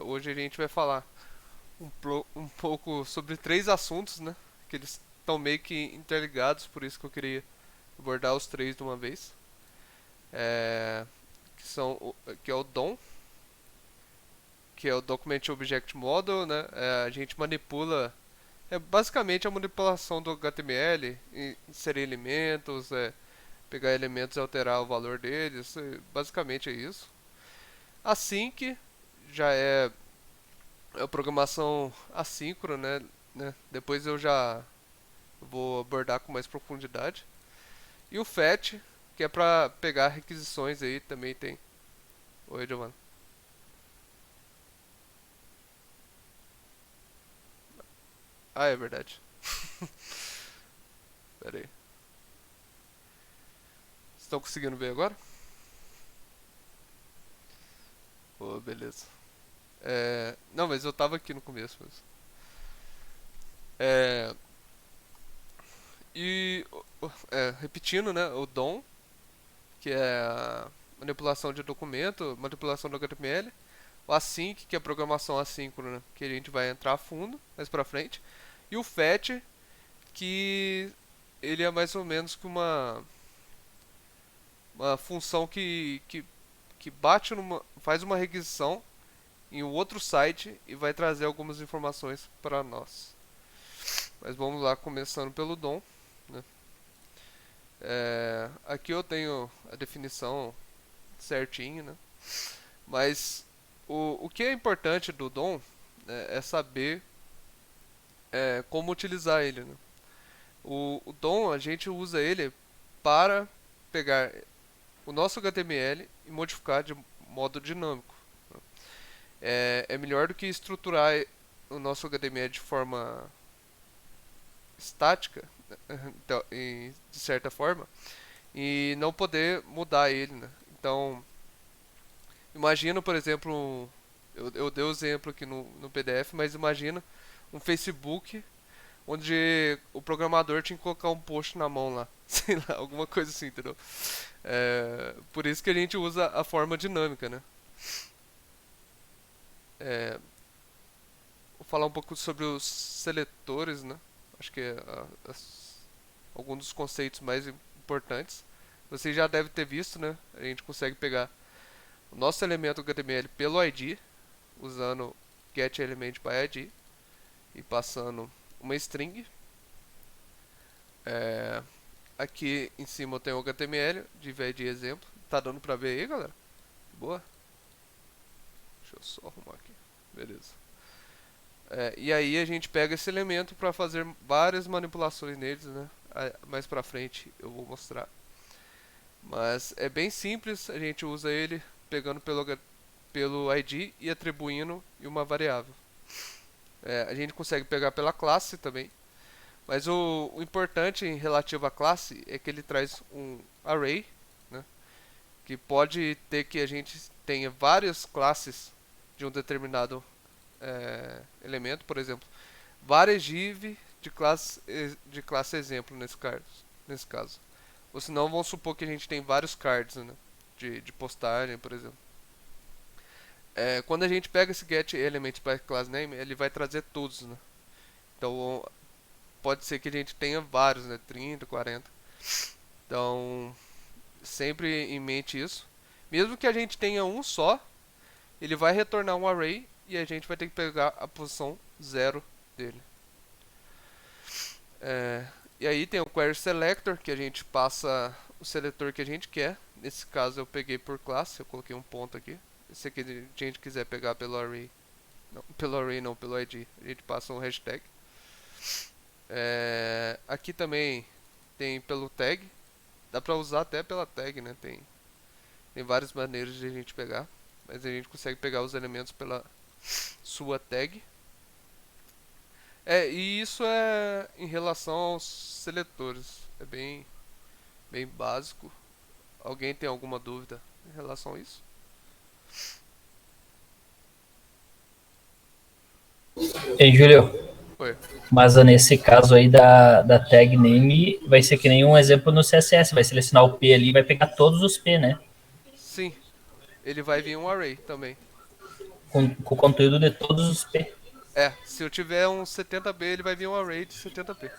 Hoje a gente vai falar um pouco sobre três assuntos, né? Que eles estão meio que interligados, por isso que eu queria abordar os três de uma vez. É, que são que é o DOM, que é o Document Object Model, né? A gente manipula, basicamente a manipulação do HTML, inserir elementos, pegar elementos e alterar o valor deles, basicamente é isso. Async já é a programação assíncrona, né? Depois eu já vou abordar com mais profundidade. E o fetch, que é para pegar requisições aí, também tem. Oi, Giovanna. Ah, é verdade. Pera aí. Estão conseguindo ver agora? Pô, beleza. Não, mas eu tava aqui no começo mesmo. É, repetindo, né? O DOM, que é a manipulação de documento, manipulação do HTML. O async, que é programação assíncrona, que a gente vai entrar a fundo mais pra frente. E o fetch, que ele é mais ou menos que uma função que bate faz uma requisição em um outro site e vai trazer algumas informações para nós. Mas vamos lá, começando pelo DOM. Né? Aqui eu tenho a definição certinho, né? Mas o que é importante do DOM, né, é saber como utilizar ele. Né? O DOM a gente usa ele para pegar o nosso HTML e modificar de modo dinâmico. É melhor do que estruturar o nosso HTML de forma estática, então, de certa forma, e não poder mudar ele. Né? Então, imagina, por exemplo, eu dei o exemplo aqui no PDF, mas imagina um Facebook onde o programador tinha que colocar um post na mão lá, sei lá, alguma coisa assim, entendeu? Por isso que a gente usa a forma dinâmica, né? É, vou falar um pouco sobre os seletores, né? Acho que é alguns dos conceitos mais importantes. Você já deve ter visto, né? A gente consegue pegar o nosso elemento HTML pelo ID, usando getElementById e passando uma string. É, aqui em cima eu tenho o HTML de ID exemplo. Tá dando pra ver aí, galera? Boa? Deixa eu só arrumar aqui. Beleza. E aí a gente pega esse elemento para fazer várias manipulações neles, né? Mais pra frente eu vou mostrar. Mas é bem simples, a gente usa ele pegando pelo ID e atribuindo em uma variável. A gente consegue pegar pela classe também, mas o importante em relativo à classe é que ele traz um array, né? Que pode ter que a gente tenha várias classes de um determinado elemento, por exemplo, várias div de classe exemplo nesse caso. Ou senão vamos supor que a gente tem vários cards, né, de postagem, por exemplo. Quando a gente pega esse get element by class name, ele vai trazer todos, né? Então pode ser que a gente tenha vários, né, 30, 40. Então sempre em mente isso. Mesmo que a gente tenha um só, ele vai retornar um array e a gente vai ter que pegar a posição 0 dele. E aí tem o query selector, que a gente passa o seletor que a gente quer. Nesse caso eu peguei por classe, eu coloquei um ponto aqui. Se a gente quiser pegar pelo array, não, pelo ID, a gente passa um hashtag. Aqui também tem pelo tag, dá pra usar até pela tag, né? Tem várias maneiras de a gente pegar, mas a gente consegue pegar os elementos pela sua tag. E isso é em relação aos seletores. É bem básico. Alguém tem alguma dúvida em relação a isso? Ei, Júlio, Oi. mas nesse caso aí da tag name vai ser que nem um exemplo no CSS, vai selecionar o P ali e vai pegar todos os P, né? Sim, ele vai vir um array também. com o conteúdo de todos os P. Se eu tiver um 70B, ele vai vir um array de 70p.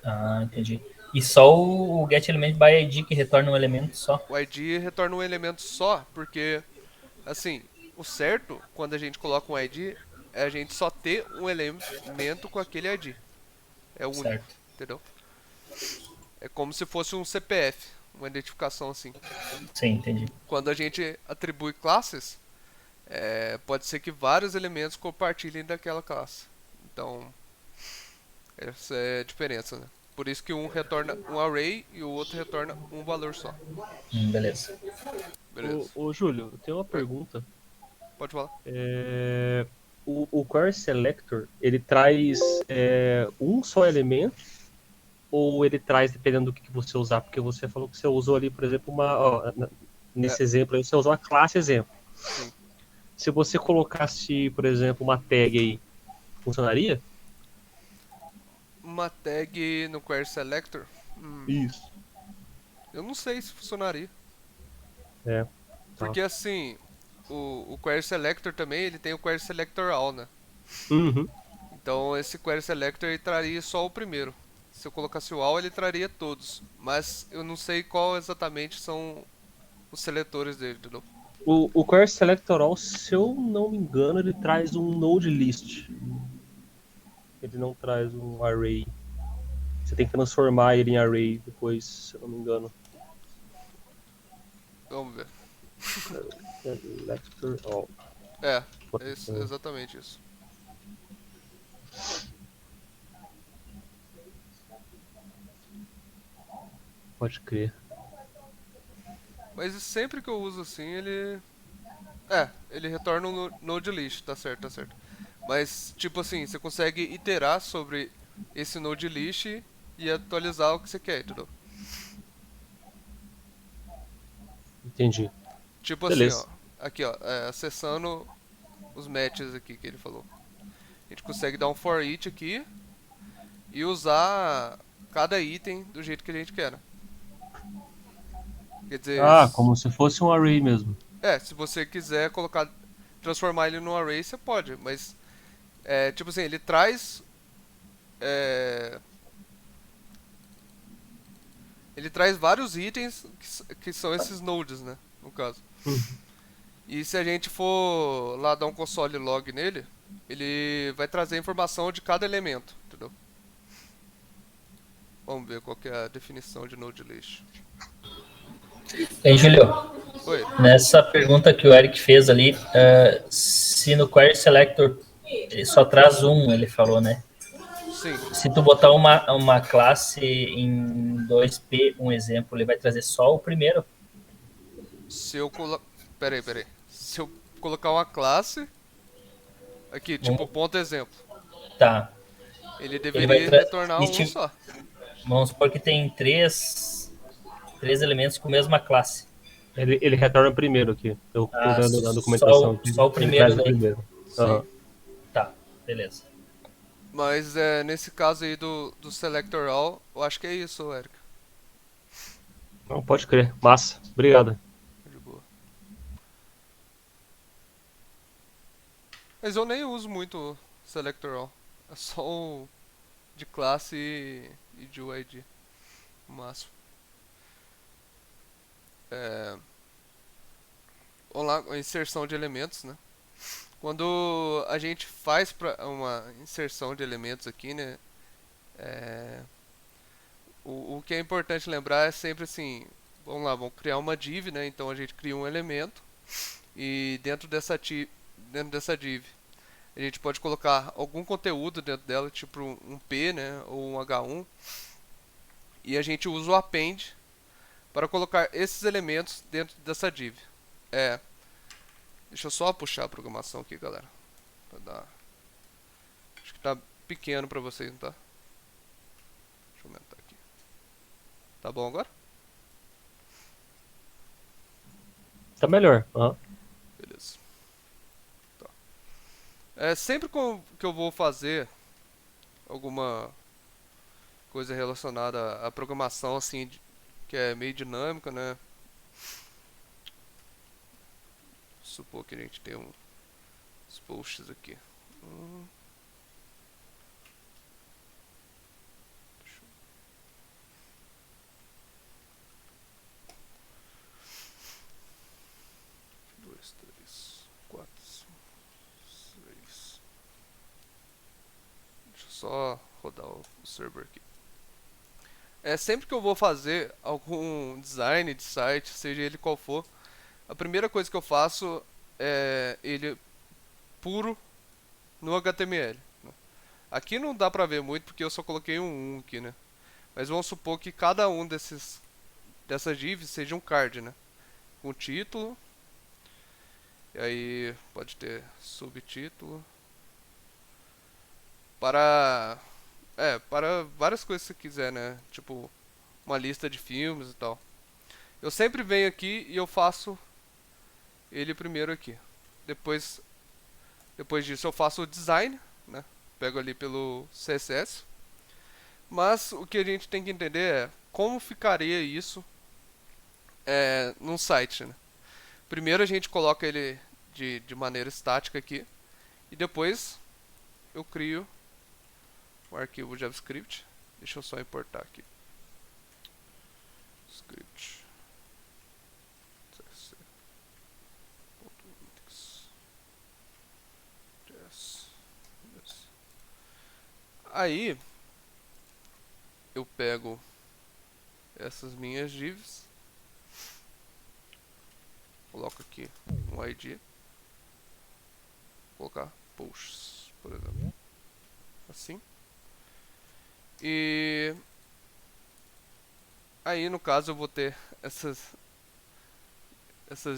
Ah, entendi. E só o getElementById que retorna um elemento só. O ID retorna um elemento só, porque, assim, o certo, quando a gente coloca um ID, é a gente só ter um elemento com aquele ID. É o único, Certo. entendeu? É como se fosse um CPF, uma identificação assim. Sim, entendi. Quando a gente atribui classes, pode ser que vários elementos compartilhem daquela classe. Então, essa é a diferença, né? Por isso que um retorna um array e o outro retorna um valor só. Beleza. Beleza. Ô Júlio, eu tenho uma Oi, pergunta. pode falar. O Query Selector, ele traz um só elemento ou ele traz dependendo do que você usar? Porque você falou que você usou ali, por exemplo, nesse exemplo aí, você usou a classe exemplo. Sim. Se você colocasse, por exemplo, uma tag aí, funcionaria? Uma tag no Query Selector? Isso. Eu não sei se funcionaria. Tá. Porque assim, o Query Selector também, ele tem o Query Selector All, né? Uhum. Então esse Query Selector ele traria só o primeiro. Se eu colocasse o All, ele traria todos. Mas eu não sei qual exatamente são os seletores dele, entendeu? O Query Selector All, se eu não me engano, ele traz um node list. Ele não traz um array. Você tem que transformar ele em array depois, se eu não me engano. Vamos ver. Selector All. Exatamente isso. Pode crer. Mas sempre que eu uso assim, ele retorna um node list, tá certo, tá certo. Mas, tipo assim, você consegue iterar sobre esse node list e atualizar o que você quer, entendeu? Entendi. Tipo assim, ó. Beleza. Aqui, ó. Acessando os matches aqui que ele falou. A gente consegue dar um for each aqui e usar cada item do jeito que a gente quer, né? Quer dizer, Como se fosse um array mesmo. se você quiser transformar ele num array, você pode, mas tipo assim, ele traz é, ele traz vários itens que são esses nodes, né, no caso. E se a gente for lá dar um console log nele, ele vai trazer a informação de cada elemento, entendeu? Vamos ver qual que é a definição de node list. Ei, Julio, Oi. nessa pergunta que o Eric fez ali, se no Query Selector ele só traz um, ele falou, né? Sim. Se tu botar uma classe em 2P, um exemplo, ele vai trazer só o primeiro? Se eu colocar... Peraí. Se eu colocar uma classe... Aqui, tipo, ponto exemplo. Tá. Ele Ele vai deveria retornar um só. Vamos supor que tem três elementos com a mesma classe. Ele retorna primeiro aqui. Eu tô vendo na documentação. Só o primeiro ele traz daí. o primeiro. Sim. Tá, beleza. Mas nesse caso aí do Selector All, eu acho que é isso, Érica. Não, pode crer. Massa. Obrigado. De boa. Mas eu nem uso muito o Selector All. É só o de classe e de UID. No máximo. Vamos lá, a inserção de elementos, né? Quando a gente faz uma inserção de elementos aqui, né? O que é importante lembrar é sempre assim, vamos lá, vamos criar uma div, né? Então a gente cria um elemento e dentro dessa div a gente pode colocar algum conteúdo dentro dela, tipo um P, né? Ou um H1. E a gente usa o append para colocar esses elementos dentro dessa div. Deixa eu só puxar a programação aqui, galera. Acho que tá pequeno para vocês, não tá? Deixa eu aumentar aqui. Tá bom agora? Tá melhor. Beleza. Tá. Sempre que eu vou fazer alguma coisa relacionada à programação, assim, que é meio dinâmica, né? Supor que a gente tem os posts aqui. Dois, três, quatro, cinco, seis. Deixa eu só rodar o server aqui. Sempre que eu vou fazer algum design de site, seja ele qual for, a primeira coisa que eu faço é ele puro no HTML. Aqui não dá pra ver muito porque eu só coloquei um aqui, né? Mas vamos supor que cada um dessas divs seja um card, né? Com título. E aí pode ter subtítulo. Para várias coisas que você quiser, né? Tipo uma lista de filmes e tal. Eu sempre venho aqui e eu faço ele primeiro aqui. Depois disso eu faço o design, né? Pego ali pelo CSS. Mas o que a gente tem que entender é como ficaria isso num site, né? Primeiro a gente coloca ele de maneira estática aqui. E depois eu crio um arquivo JavaScript. Deixa eu só importar aqui. Script. Aí eu pego essas minhas divs, coloco aqui um ID, vou colocar posts, por exemplo, assim. E aí no caso eu vou ter essas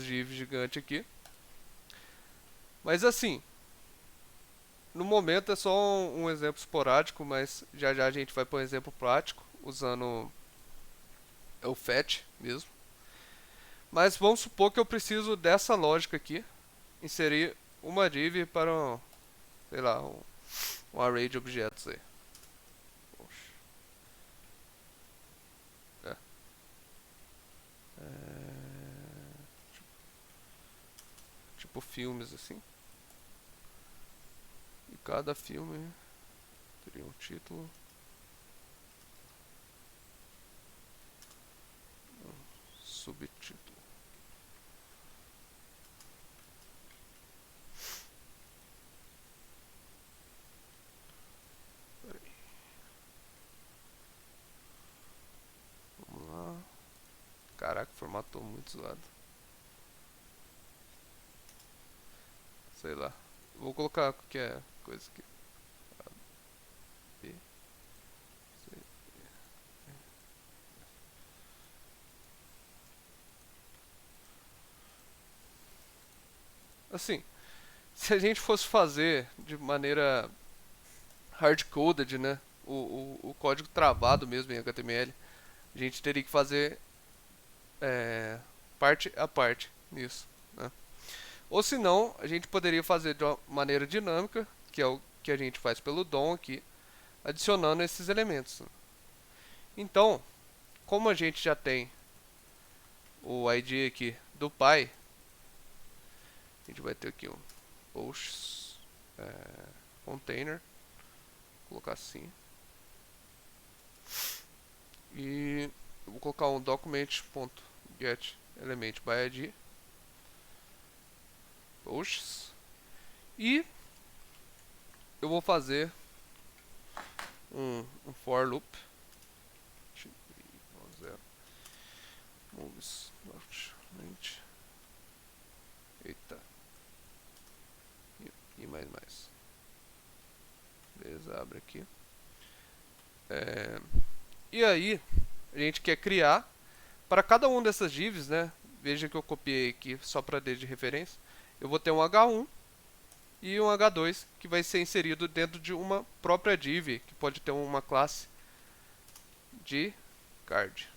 divs gigantes aqui. Mas assim, no momento é só um exemplo esporádico, mas já a gente vai para um exemplo prático, usando o fetch mesmo. Mas vamos supor que eu preciso dessa lógica aqui, inserir uma div para, sei lá, um array de objetos aí. Tipo filmes assim. E cada filme teria um título, um subtítulo. Vamos lá. Caraca, formatou muito zoado. Sei lá. Vou colocar qualquer coisa aqui. B, C, assim, se a gente fosse fazer de maneira hard-coded, né? O código travado mesmo em HTML, a gente teria que fazer parte a parte nisso, né? Ou se não, a gente poderia fazer de uma maneira dinâmica, que é o que a gente faz pelo DOM aqui, adicionando esses elementos. Então, como a gente já tem o ID aqui do pai, a gente vai ter aqui um posts container, vou colocar assim, e eu vou colocar um document.getElementById posts, e eu vou fazer um for loop moves left. Eita. E mais. Beleza, abre aqui. E aí, a gente quer criar para cada um dessas divs, né? Veja que eu copiei aqui só para D de referência. Eu vou ter um H1 e um H2 que vai ser inserido dentro de uma própria div, que pode ter uma classe de card.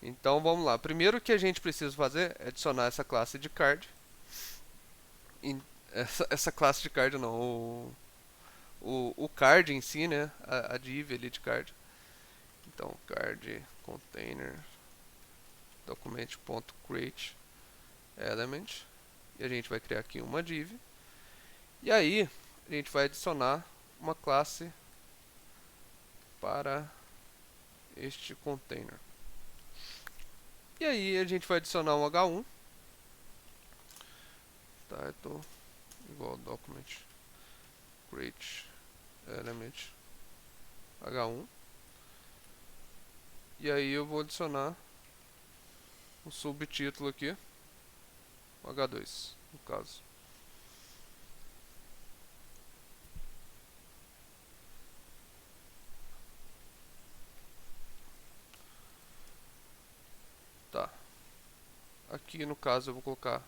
Então vamos lá. Primeiro que a gente precisa fazer é adicionar essa classe de card. Essa classe de card não, o card em si, né? A div ali de card. Então card container document.create element, E a gente vai criar aqui uma div. E aí a gente vai adicionar uma classe para este container. E aí a gente vai adicionar um H1, title igual document create element H1. E aí eu vou adicionar um subtítulo aqui, H2 no caso. Tá. Aqui no caso eu vou colocar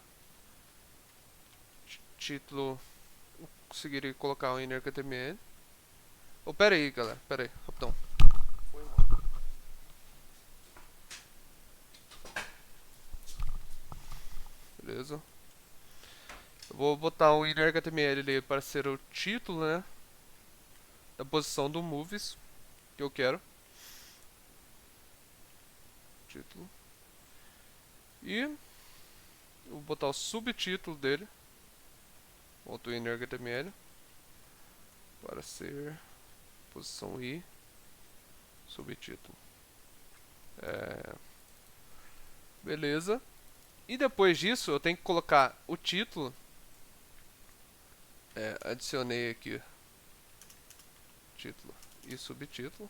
título. Conseguiria colocar um inner HTML. Oh, pera aí, galera. Pera aí, rapidão. Beleza. Eu vou botar um inner HTML ali para ser o título, né? Da posição do movies que eu quero. Título. E eu vou botar o subtítulo dele. Outro inner HTML para ser posição I subtítulo. Beleza. E depois disso eu tenho que colocar o título. Adicionei aqui título e subtítulo.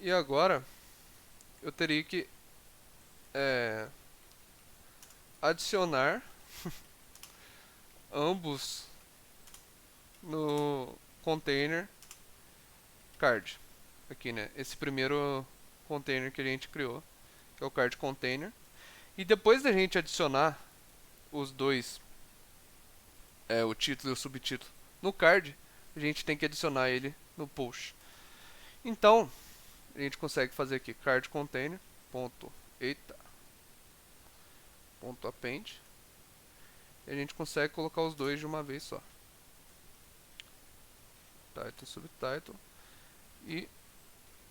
E agora eu teria que adicionar ambos no container card. Aqui, né? Esse primeiro container que a gente criou, que é o card container. E depois da gente adicionar os dois, o título e o subtítulo, no card, a gente tem que adicionar ele no post. Então, a gente consegue fazer aqui card container ponto eita ponto append, e a gente consegue colocar os dois de uma vez só. Title, subtitle, e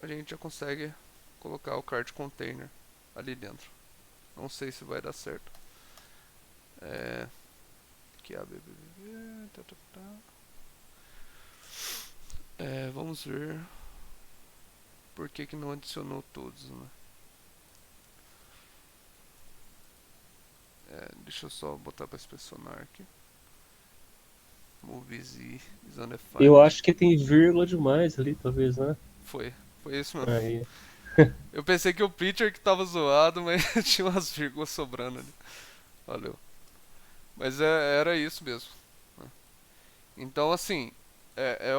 a gente já consegue colocar o card container ali dentro. Não sei se vai dar certo. Aqui a BBB, vamos ver por que não adicionou todos, né? Deixa eu só botar para inspecionar aqui. Movies e Zonify. Eu acho que tem vírgula demais ali, talvez, né? Foi isso mesmo. Aí. Eu pensei que o picture que tava zoado, mas tinha umas vírgulas sobrando ali. Valeu. Mas era isso mesmo. Então, assim, é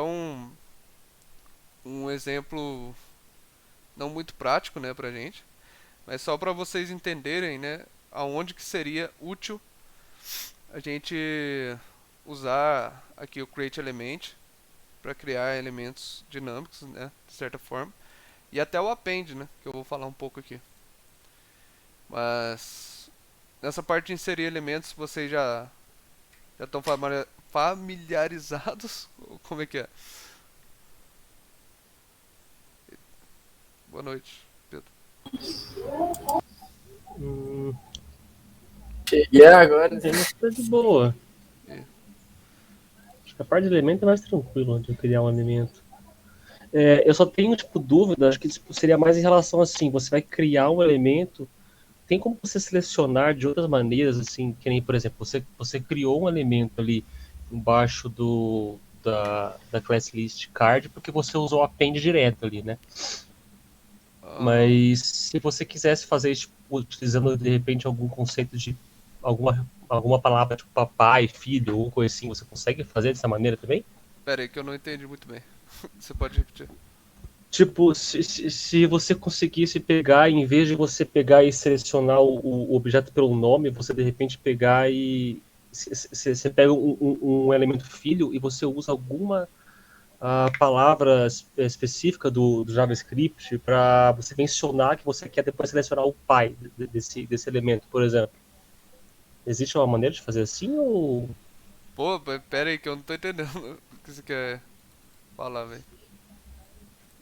um exemplo não muito prático, né, pra gente. Mas só pra vocês entenderem, né, aonde que seria útil a gente usar aqui o create element para criar elementos dinâmicos, né, de certa forma. E até o append, né, que eu vou falar um pouco aqui. Mas nessa parte de inserir elementos, vocês já estão familiarizados? Como é que é? Boa noite, Pedro. Cheguei agora. Mas tá de boa. Acho que a parte de elemento é mais tranquilo de eu criar um elemento. Eu só tenho, dúvida, acho que seria mais em relação assim, você vai criar um elemento, tem como você selecionar de outras maneiras, assim, que nem, por exemplo, você criou um elemento ali embaixo da class list card, porque você usou o append direto ali, né? Mas se você quisesse fazer isso, utilizando, de repente, algum conceito de alguma palavra, tipo papai, filho, ou coisa assim, você consegue fazer dessa maneira também? Pera aí que eu não entendi muito bem. Você pode repetir? Tipo, se você conseguisse pegar, em vez de você pegar e selecionar o objeto pelo nome, você de repente pegar e você pega um elemento filho e você usa alguma palavra específica do JavaScript para você mencionar que você quer depois selecionar o pai desse elemento, por exemplo. Existe uma maneira de fazer assim ou... Pô, pera aí que eu não tô entendendo o que você quer falar, velho.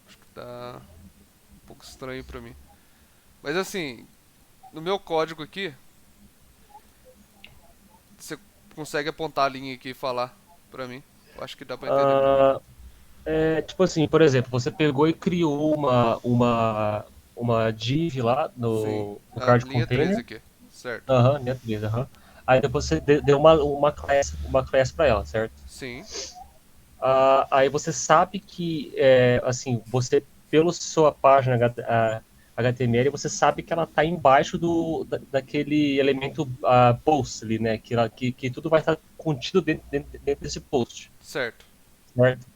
Acho que tá um pouco estranho pra mim. Mas assim, no meu código aqui, você consegue apontar a linha aqui e falar pra mim. Eu acho que dá pra entender melhor. Ah, tipo assim, por exemplo, você pegou e criou uma div lá Sim, no a card linha 13 container. aqui, certo? Aham, minha beleza, aham. Aí depois você deu uma class para ela, certo? Sim, Aí você sabe que, assim, você, pela sua página HTML, você sabe que ela está embaixo daquele elemento post ali, né? Que tudo vai estar contido dentro desse post, certo. certo?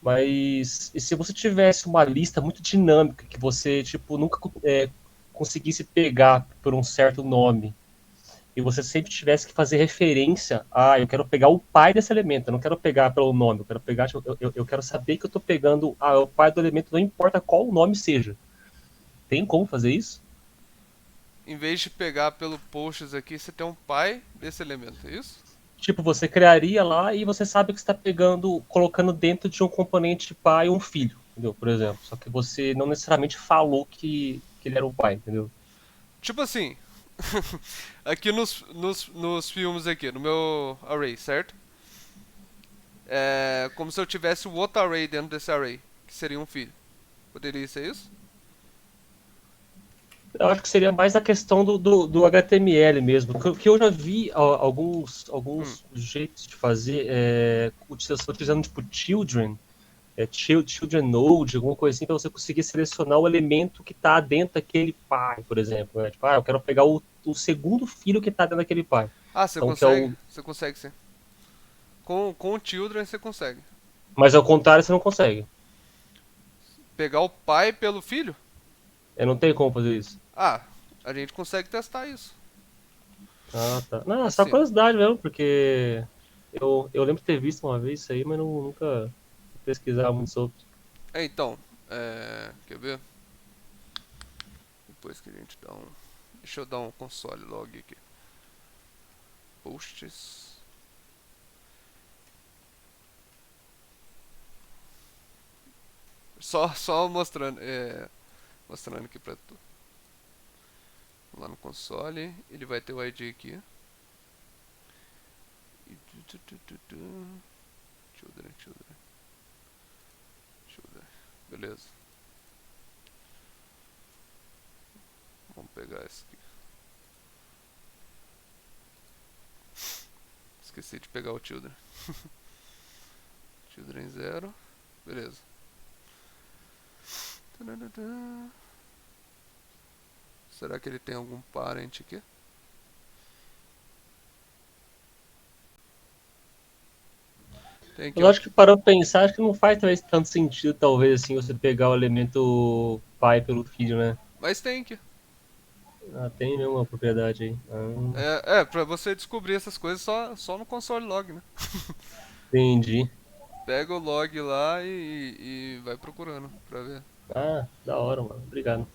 Mas e se você tivesse uma lista muito dinâmica, que você, tipo, nunca conseguisse pegar por um certo nome, e você sempre tivesse que fazer referência eu quero pegar o pai desse elemento, eu não quero pegar pelo nome, eu quero pegar, tipo, eu quero saber que eu estou pegando o pai do elemento, não importa qual o nome seja. Tem como fazer isso? Em vez de pegar pelo posts aqui, você tem um pai desse elemento, é isso? Tipo, você criaria lá e você sabe que está pegando, colocando dentro de um componente pai um filho, entendeu? Por exemplo. Só que você não necessariamente falou que ele era o pai, entendeu? Tipo assim, aqui nos filmes aqui, no meu array, certo? É como se eu tivesse o outro array dentro desse array, que seria um filho. Poderia ser isso? Eu acho que seria mais a questão do HTML mesmo. Que eu já vi Hum. alguns jeitos de fazer, utilizando tipo children, children node, alguma coisa assim, para você conseguir selecionar o elemento que está dentro daquele pai, por exemplo. Né? Tipo, eu quero pegar o segundo filho que está dentro daquele pai. Ah, você Então, que é consegue? o. Você consegue sim. Com o Children você consegue. Mas ao contrário, você não consegue. Pegar o pai pelo filho? Eu não tenho como fazer isso. Ah, a gente consegue testar isso. Ah, tá. Não, é só Assim, ó. curiosidade mesmo, porque eu lembro de ter visto uma vez isso aí, mas nunca pesquisava muito sobre. Então, quer ver? Depois que a gente dá um. Deixa eu dar um console log aqui. Posts. Só mostrando, mostrando aqui pra tu. Lá no console, ele vai ter o ID aqui. E children. Beleza. Vamos pegar esse aqui. Esqueci de pegar o children. Children 0. Beleza. Será que ele tem algum parent aqui? Tem aqui, Mas eu ó. acho que para pensar, acho que não faz talvez tanto sentido, talvez, assim, você pegar o elemento pai pelo filho, né? Mas tem aqui. Tem mesmo uma propriedade aí. Pra você descobrir essas coisas só no console log, né? Entendi. Pega o log lá e vai procurando pra ver. Da hora, mano. Obrigado.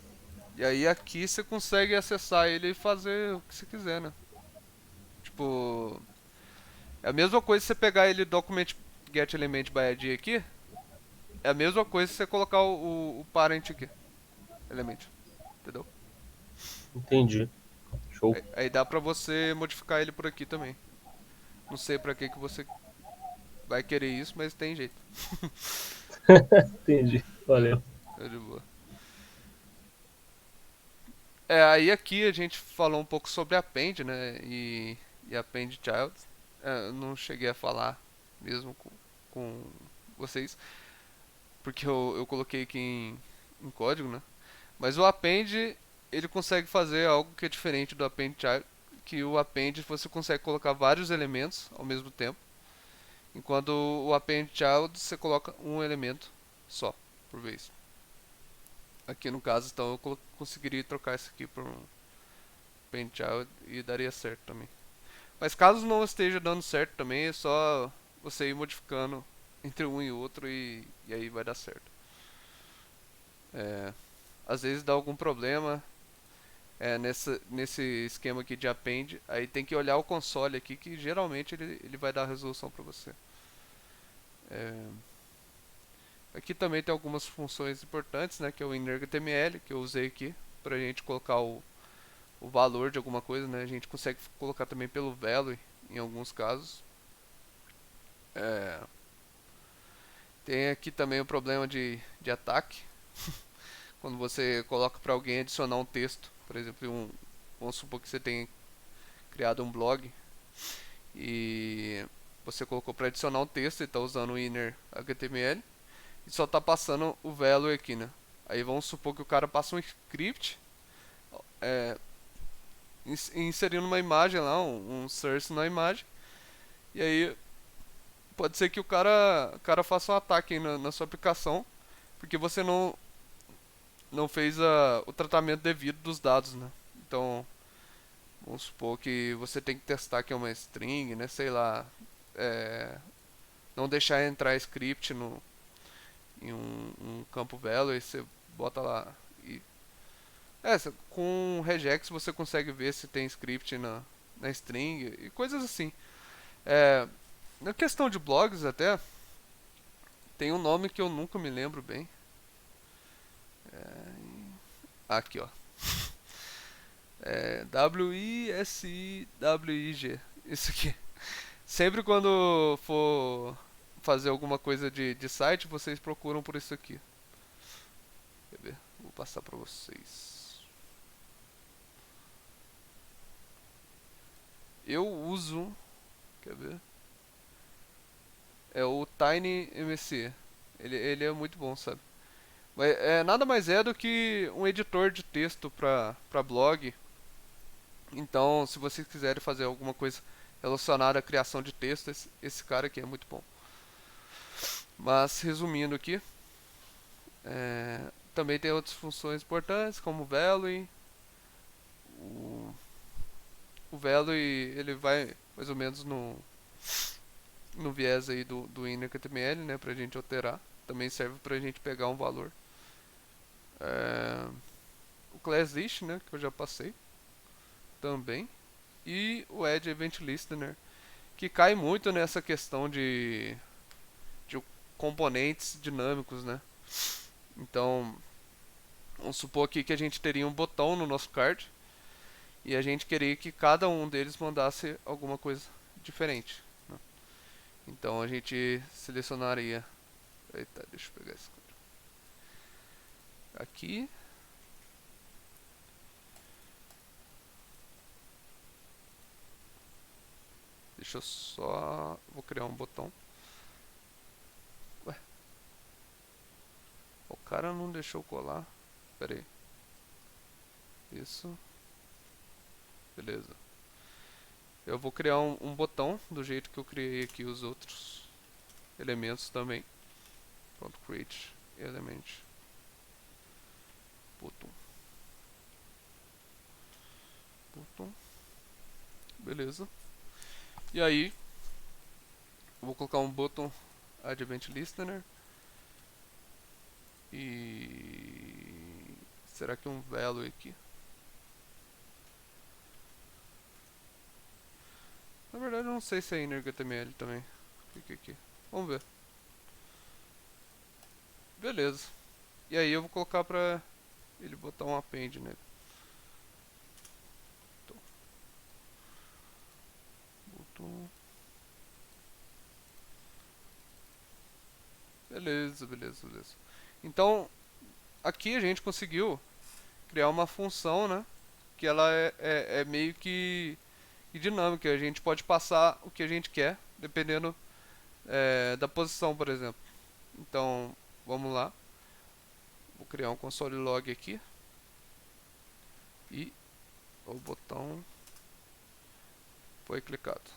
E aí aqui você consegue acessar ele e fazer o que você quiser, né? Tipo, é a mesma coisa você pegar ele document get element by ID aqui. É a mesma coisa você colocar o parent aqui. Element. Entendeu? Entendi. Show. Aí dá pra você modificar ele por aqui também. Não sei pra que você vai querer isso, mas tem jeito. Entendi. É, Valeu. é de boa. Aí aqui a gente falou um pouco sobre Append, né? E Append Child. Eu não cheguei a falar mesmo com vocês, porque eu coloquei aqui em código, né? Mas o Append, ele consegue fazer algo que é diferente do Append Child, que o Append você consegue colocar vários elementos ao mesmo tempo, enquanto o Append Child você coloca um elemento só por vez. Aqui no caso, então eu conseguiria trocar isso aqui por um Append Child e daria certo também. Mas caso não esteja dando certo também, é só você ir modificando entre um e outro e aí vai dar certo. Às vezes dá algum problema nesse esquema aqui de append, aí tem que olhar o console aqui que geralmente ele vai dar a resolução para você. Aqui também tem algumas funções importantes, né, que é o innerHTML, que eu usei aqui para a gente colocar o valor de alguma coisa, né, a gente consegue colocar também pelo value em alguns casos. Tem aqui também o problema de ataque. Quando você coloca para alguém adicionar um texto, por exemplo, vamos supor que você tenha criado um blog e você colocou para adicionar um texto e está usando o inner HTML e só está passando o value aqui, né? Aí vamos supor que o cara passa um script inserindo uma imagem lá, um source na imagem, e aí pode ser que o cara faça um ataque aí na sua aplicação porque você não fez o tratamento devido dos dados, né? Então, vamos supor que você tem que testar que é uma string, né? Sei lá, não deixar entrar script em um campo value, você bota lá e com regex você consegue ver se tem script na string e coisas assim. Na questão de blogs até tem um nome que eu nunca me lembro bem. Aqui, ó. WISIWIG. Isso aqui. Sempre quando for fazer alguma coisa de site, vocês procuram por isso aqui. Quer ver? Vou passar pra vocês. Eu uso. Quer ver? É o TinyMC. Ele é muito bom, sabe? Mas nada mais é do que um editor de texto para blog. Então, se vocês quiserem fazer alguma coisa relacionada à criação de texto, esse cara aqui é muito bom. Mas, resumindo aqui, também tem outras funções importantes, como o value. O value, ele vai mais ou menos no viés aí do inner.html, né, pra gente alterar. Também serve pra gente pegar um valor. O class list, né, que eu já passei também, e o Edge Event Listener, que cai muito nessa questão de componentes dinâmicos, né? Então, vamos supor aqui que a gente teria um botão no nosso card e a gente queria que cada um deles mandasse alguma coisa diferente, né? Então a gente selecionaria. Eita, deixa eu pegar esse código aqui. Deixa eu só... Vou criar um botão. Ué. O cara não deixou colar. Pera aí. Isso. Beleza. Eu vou criar um botão do jeito que eu criei aqui os outros elementos também. Pronto, create element. Botão. Botão. Beleza. E aí, eu vou colocar um botão add event listener. E será que um value aqui? Na verdade eu não sei se é inner.html também. Fica aqui. Vamos ver. Beleza. E aí eu vou colocar pra ele botar um append nele. Então. Botão. Beleza. Então, aqui a gente conseguiu criar uma função, né? Que ela é meio que dinâmica. A gente pode passar o que a gente quer, dependendo da posição, por exemplo. Então, vamos lá. Vou criar um console log aqui. E o botão foi clicado.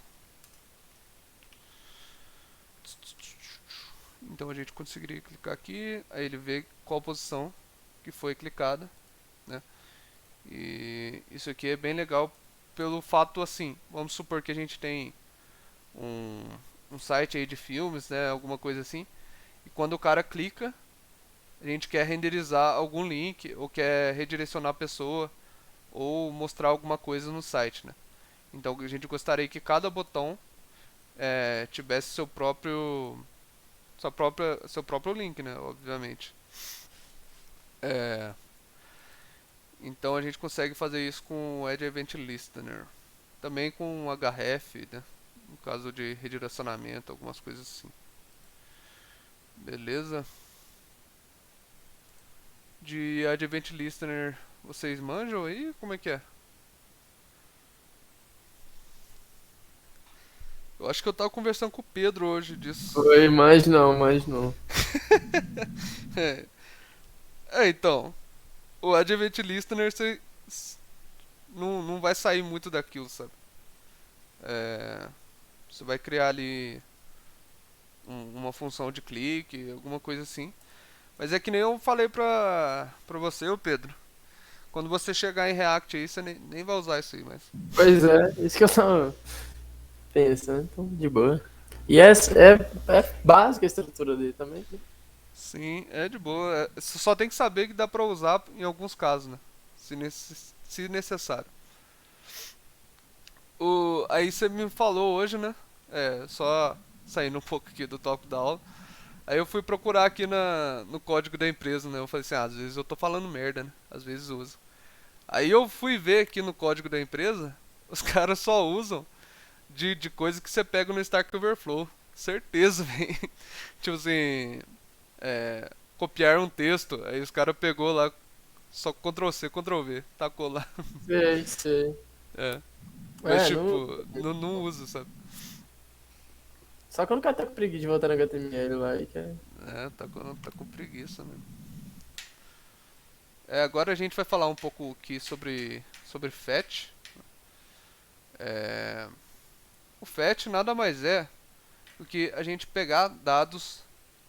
Então a gente conseguiria clicar aqui, aí ele vê qual posição que foi clicada, né? E isso aqui é bem legal pelo fato assim, vamos supor que a gente tem um site aí de filmes, né, alguma coisa assim, e quando o cara clica, a gente quer renderizar algum link, ou quer redirecionar a pessoa, ou mostrar alguma coisa no site, né? Então a gente gostaria que cada botão tivesse seu próprio link, né? Obviamente. Então a gente consegue fazer isso com o Edge Event Listener. Também com o href, né? no caso de redirecionamento, algumas coisas assim. Beleza? De Advent Listener, vocês manjam aí? Como é que é? Eu acho que eu tava conversando com o Pedro hoje disso. Foi, mas não, mas não. É, então, o Advent Listener não vai sair muito daquilo, sabe? Você vai criar ali uma função de clique, alguma coisa assim. Mas é que nem eu falei pra você, ô Pedro. Quando você chegar em React aí, você nem vai usar isso aí mais. Pois é, isso que eu tava pensando, então, de boa. E é básica a estrutura dele também. Sim, é de boa. Você só tem que saber que dá pra usar em alguns casos, né? Se necessário. Aí você me falou hoje, né? Só saindo um pouco aqui do tópico da aula. Aí eu fui procurar aqui no código da empresa, né? Eu falei assim, às vezes eu tô falando merda, né? Às vezes uso. Aí eu fui ver aqui no código da empresa, os caras só usam de coisa que você pega no Stack Overflow. Certeza, velho. Tipo assim, copiar um texto, aí os caras pegou lá, só Ctrl C, Ctrl V, tacou lá. Sei. É. Mas Não, tipo, não uso, sabe? só que eu não quero estar com preguiça de voltar no HTML lá e quer. Tá com preguiça mesmo. Agora a gente vai falar um pouco aqui sobre fetch. O fetch nada mais é do que a gente pegar dados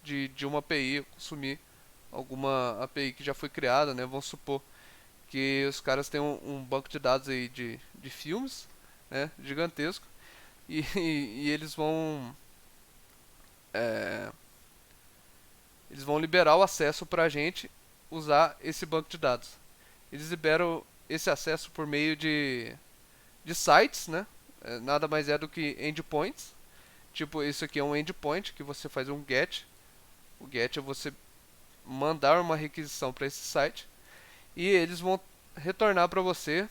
de uma API, consumir alguma API que já foi criada, né? Vamos supor que os caras têm um banco de dados aí de filmes, né? Gigantesco. E eles vão liberar o acesso para a gente usar esse banco de dados. Eles liberam esse acesso por meio de sites, né? Nada mais é do que endpoints. Tipo, isso aqui é um endpoint que você faz um get. O get é você mandar uma requisição para esse site e eles vão retornar para você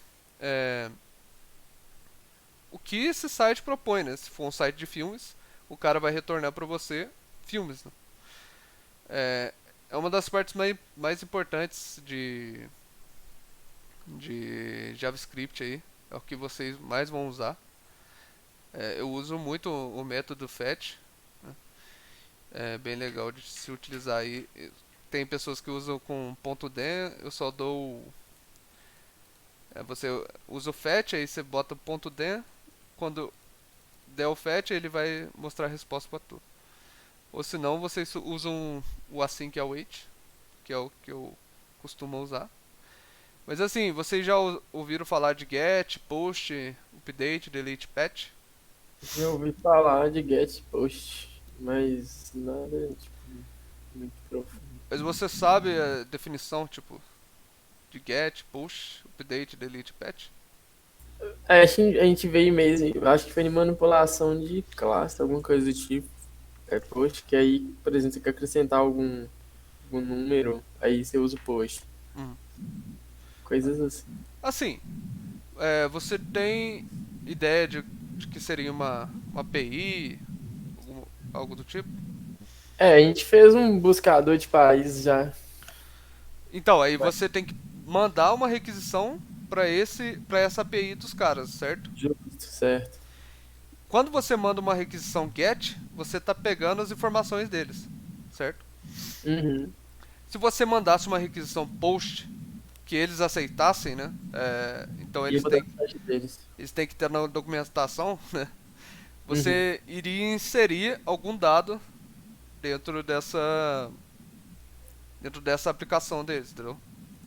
o que esse site propõe, né? Se for um site de filmes, o cara vai retornar para você filmes, né? É uma das partes mais importantes de JavaScript aí. É o que vocês mais vão usar. Eu uso muito o método fetch. Né? É bem legal de se utilizar aí. Tem pessoas que usam com .den, eu só dou... você usa o fetch, aí você bota o .den. Quando der o fetch, ele vai mostrar a resposta para tu. Ou se não, vocês usam o async await, que é o que eu costumo usar. Mas assim, vocês já ouviram falar de get, post, update, delete, patch? Já ouvi falar de get post, mas nada, tipo, muito profundo. Mas você sabe a definição, tipo, de get, push, update, delete, patch? Acho que a gente veio mesmo, acho que foi de manipulação de classe, alguma coisa do tipo. Post, que aí, por exemplo, você quer acrescentar algum número, aí você usa o post. Uhum. Coisas assim. Assim, você tem ideia de que seria uma API, algo do tipo? A gente fez um buscador de países já. Então, aí você tem que mandar uma requisição para essa API dos caras, certo? Justo, certo. Quando você manda uma requisição GET, você está pegando as informações deles, certo? Uhum. Se você mandasse uma requisição POST que eles aceitassem, né? Então E eu vou dar o site deles. eles têm que ter na documentação, né? Você iria inserir algum dado dentro dessa aplicação deles, entendeu?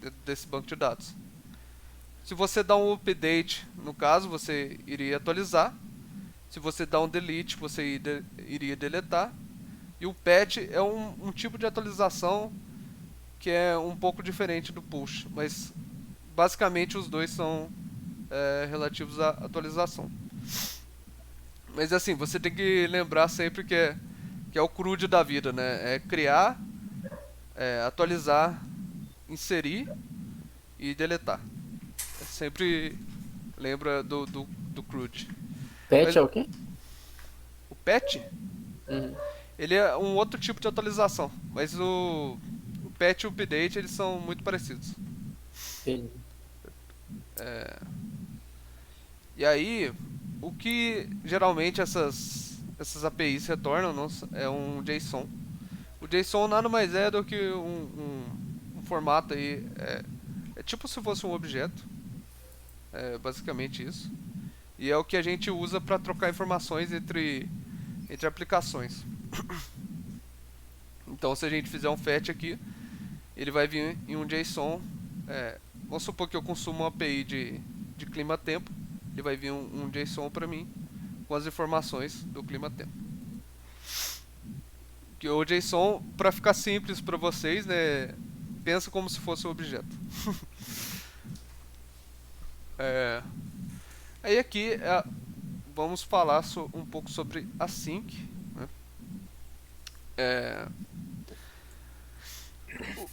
Dentro desse banco de dados. Se você dá um update, no caso, você iria atualizar. Se você dá um delete, você iria deletar. E o patch é um tipo de atualização que é um pouco diferente do push, mas basicamente os dois são relativos à atualização. Mas assim, você tem que lembrar sempre que é o CRUD da vida, né? É criar, atualizar, inserir e deletar. Sempre lembra do CRUD. Patch Mas é o quê? patch, Uhum. ele é um outro tipo de atualização, mas o patch e o update eles são muito parecidos. Entendi. E aí, o que geralmente essas APIs retornam é um JSON. O JSON nada mais é do que um formato aí, é tipo se fosse um objeto, é basicamente isso. E é o que a gente usa para trocar informações entre aplicações. Então, se a gente fizer um fetch aqui, ele vai vir em um JSON. Vamos supor que eu consumo uma API de clima-tempo, ele vai vir um JSON para mim com as informações do clima-tempo. Que o JSON, para ficar simples para vocês, né, pensa como se fosse um objeto. Aí aqui vamos falar um pouco sobre async, né?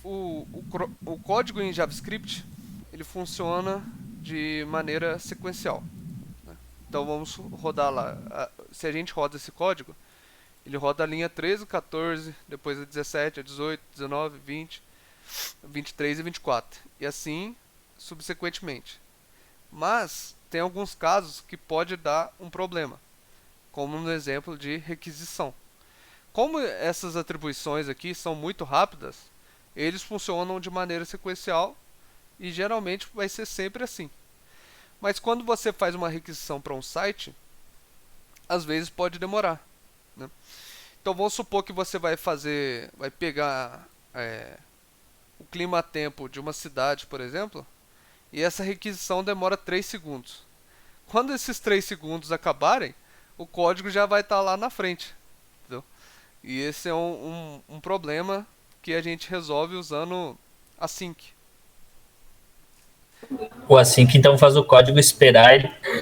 O código em JavaScript ele funciona de maneira sequencial, né? Então vamos rodar lá. Se a gente roda esse código, ele roda a linha 13, 14, depois a 17, a 18, 19, 20, 23 e 24. E assim subsequentemente. Mas tem alguns casos que pode dar um problema, como no exemplo de requisição. Como essas atribuições aqui são muito rápidas, eles funcionam de maneira sequencial e geralmente vai ser sempre assim. Mas quando você faz uma requisição para um site, às vezes pode demorar, né? Então vamos supor que você vai pegar o clima-tempo de uma cidade, por exemplo, e essa requisição demora 3 segundos. Quando esses 3 segundos acabarem, o código já vai estar lá na frente, entendeu? E esse é um problema que a gente resolve usando async. O async então faz o código esperar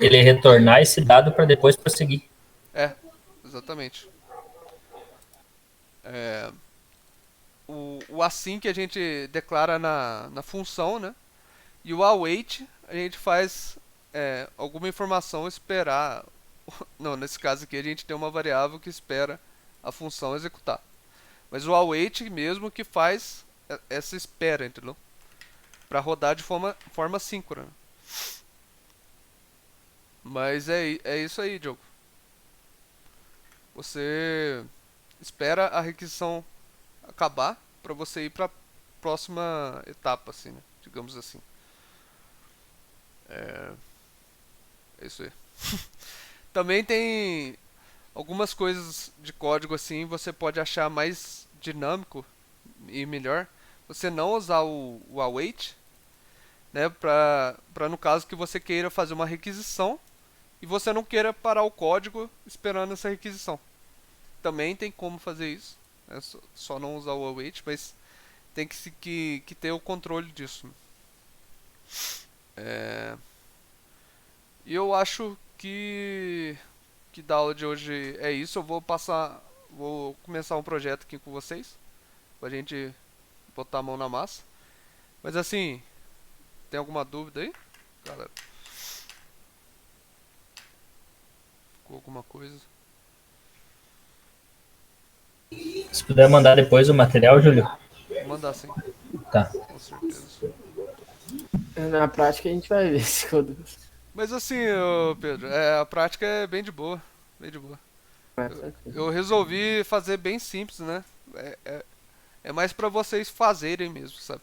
ele retornar esse dado para depois prosseguir. Exatamente. O async a gente declara na função, né? E o await a gente faz alguma informação esperar. Não, nesse caso aqui a gente tem uma variável que espera a função executar. Mas o await mesmo que faz essa espera, entendeu? Para rodar de forma síncrona. Mas é isso aí, Diogo. Você espera a requisição acabar para você ir para a próxima etapa, assim, né? Digamos assim. É isso aí. Também tem algumas coisas de código assim, você pode achar mais dinâmico e melhor você não usar o await, né, para no caso que você queira fazer uma requisição e você não queira parar o código esperando essa requisição. Também tem como fazer isso, né, só não usar o await, mas tem que ter o controle disso. E eu acho que da aula de hoje é isso. Eu vou começar um projeto aqui com vocês, pra gente botar a mão na massa. Mas assim, tem alguma dúvida aí, galera? Ficou alguma coisa? Se puder mandar depois o material, Júlio. Vou mandar sim, Tá. com certeza. Na prática a gente vai ver se quando. Mas assim, Pedro, a prática é bem de boa. Bem de boa. Eu resolvi fazer bem simples, né? É mais pra vocês fazerem mesmo, sabe?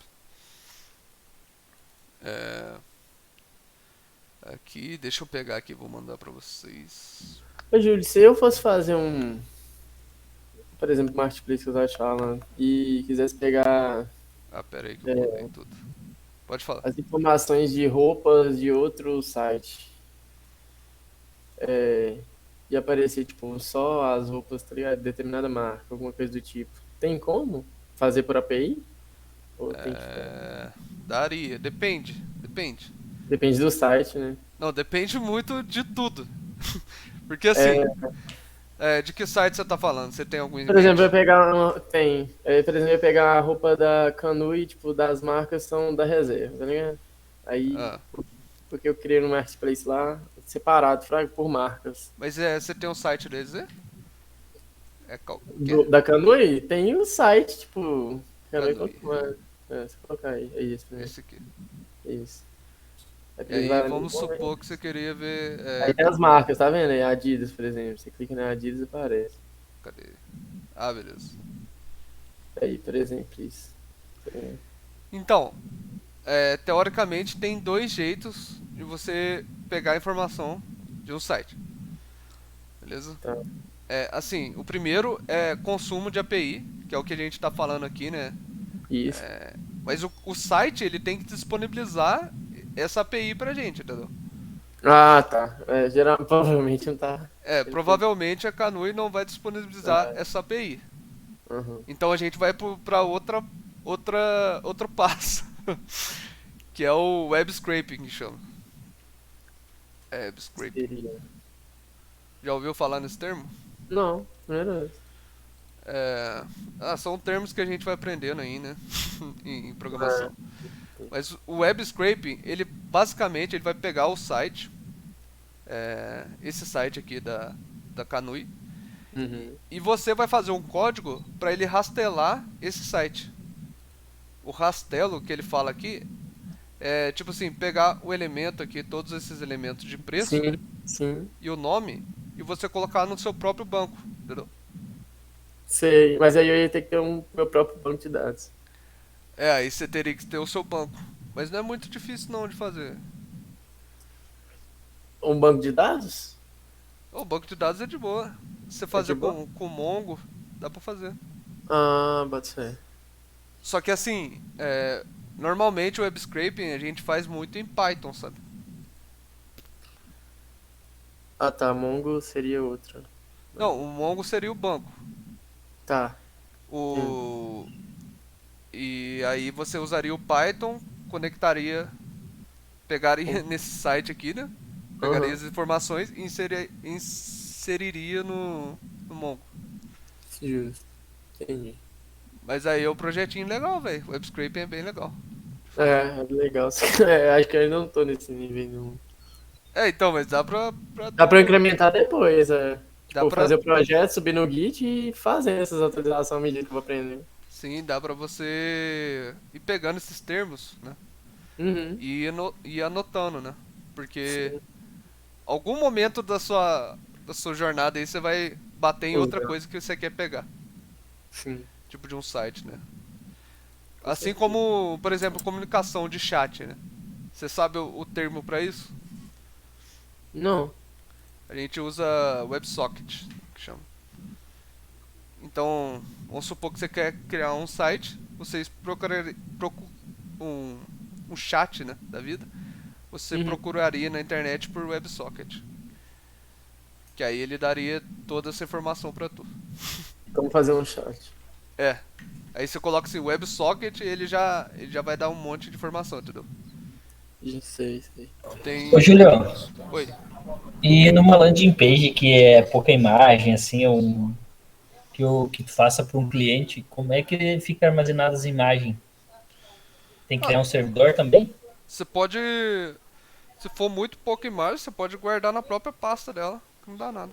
Aqui, deixa eu pegar aqui, vou mandar pra vocês. Ô, Júlio, se eu fosse fazer por exemplo, marketplace que eu tava te falando, e quisesse pegar Pera aí que eu mandei tudo. Pode falar. as informações de roupas de outro site, e aparecer, tipo, só as roupas, tá ligado? Determinada marca, alguma coisa do tipo. Tem como fazer por API? Ou tem que... Daria, depende. Depende do site, né? Não, depende muito de tudo. Porque assim, de que site você tá falando? Você tem algum em Por exemplo, eu mente? pegar por exemplo, eu pegar a roupa da Canu e, tipo, das marcas são da reserva, tá ligado? Aí, porque eu criei no marketplace lá, separado por marcas. Mas você tem um site deles, né? É qual? Da Canoe tem o site, tipo. Canoe. Canoe. Se colocar aí, é isso, né? Esse aqui. É isso. Aí E eles aí vai- vamos supor que você queria ver. Aí tem as marcas, tá vendo? Aí Adidas, por exemplo. Você clica na Adidas e aparece. Cadê? Ah, beleza. Aí, por exemplo, isso. Então, teoricamente tem dois jeitos de você pegar a informação de um site. Beleza? Tá. Assim, o primeiro é consumo de API, que é o que a gente está falando aqui, né? Isso. Mas o site ele tem que disponibilizar essa API pra gente, entendeu? Ah, tá. Provavelmente não tá. Provavelmente a Kanui não vai disponibilizar essa API. Uhum. Então a gente vai para outro passo, que é o web scraping que chama. Web scraping. Seria. Já ouviu falar nesse termo? Não, primeira vez. São termos que a gente vai aprendendo aí, né? em programação. Mas o web scraping, ele basicamente ele vai pegar o site, esse site aqui da Kanui, Uhum. e você vai fazer um código para ele rastelar esse site. O rastelo que ele fala aqui é tipo assim, pegar o elemento aqui, todos esses elementos de preço Sim. e o nome, e você colocar no seu próprio banco, entendeu? Sei. Mas aí eu ia ter que ter meu próprio banco de dados. Aí você teria que ter o seu banco. Mas não é muito difícil não de fazer. Um banco de dados? O banco de dados é de boa. Se você fazer de boa? com Mongo, dá pra fazer. Ah, bota fé. Só que assim, normalmente o web scraping a gente faz muito em Python, sabe? Ah, tá. Mongo seria outra. Não, o Mongo seria o banco. Tá. E aí você usaria o Python, conectaria, pegaria nesse site aqui, né? Pegaria Uhum. as informações e inseriria no Mongo. Justo. Entendi. Mas aí é um projetinho legal, velho. O web scraping é bem legal. É legal. Acho que eu ainda não tô nesse nível não. Então, mas dá pra Dá pra incrementar depois, Dá Tipo, pra- fazer o projeto, subir no Git e fazer essas atualizações à medida que eu vou aprendendo. Sim, dá pra você ir pegando esses termos, né? Uhum. E ir anotando, né? Porque Sim. algum momento da sua jornada aí você vai bater em outra Usar. coisa que você quer pegar. Sim. Tipo de um site, né? Assim como, por exemplo, comunicação de chat, né? Você sabe o termo pra isso? Não. A gente usa WebSocket, que chama. Então, vamos supor que você quer criar um site, vocês procurariam um chat, né, da vida, você Uhum. procuraria na internet por WebSocket. Que aí ele daria toda essa informação pra tu. Como fazer um chat. Aí você coloca assim, WebSocket e ele já vai dar um monte de informação, entendeu? Sei. Tem... Ô, Julião, Oi. e numa landing page que é pouca imagem, assim, que tu faça para um cliente, como é que fica armazenadas as imagens? Tem que criar um servidor também? Você pode... Se for muito pouca imagem, você pode guardar na própria pasta dela, que não dá nada.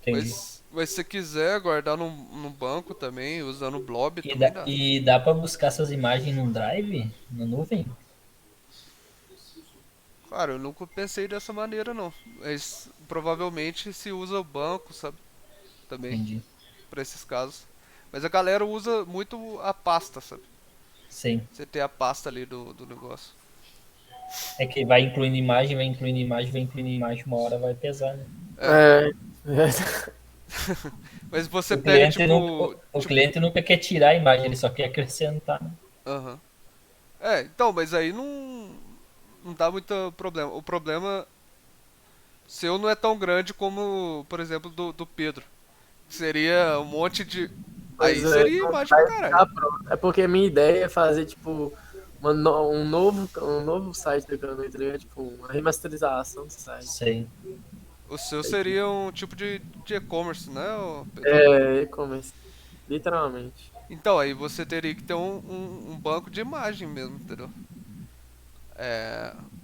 Entendi. Mas se você quiser guardar no banco também, usando o Blob, E também dá, dá. e dá para buscar essas imagens num drive, na nuvem? Cara, eu nunca pensei dessa maneira não. Mas provavelmente se usa o banco, sabe? Também, Entendi. pra esses casos. Mas a galera usa muito a pasta, sabe? Sim. Você tem a pasta ali do negócio. É que vai incluindo imagem, uma hora vai pesar, né? É. Mas você O pega cliente, o tipo, cliente nunca quer tirar a imagem, ele só quer acrescentar, né? aham. Então, mas aí não dá muito problema. O problema seu não é tão grande como, por exemplo, do Pedro. Seria um monte de. Aí Pois é, seria não imagem pra vai caralho. ficar pronto. É porque a minha ideia é fazer, tipo, um novo site da Canoe, tá ligado? Tipo, uma remasterização do site. Sei. O seu seria um tipo de e-commerce, né, Pedro? E-commerce. Literalmente. Então, aí você teria que ter um banco de imagem mesmo, entendeu?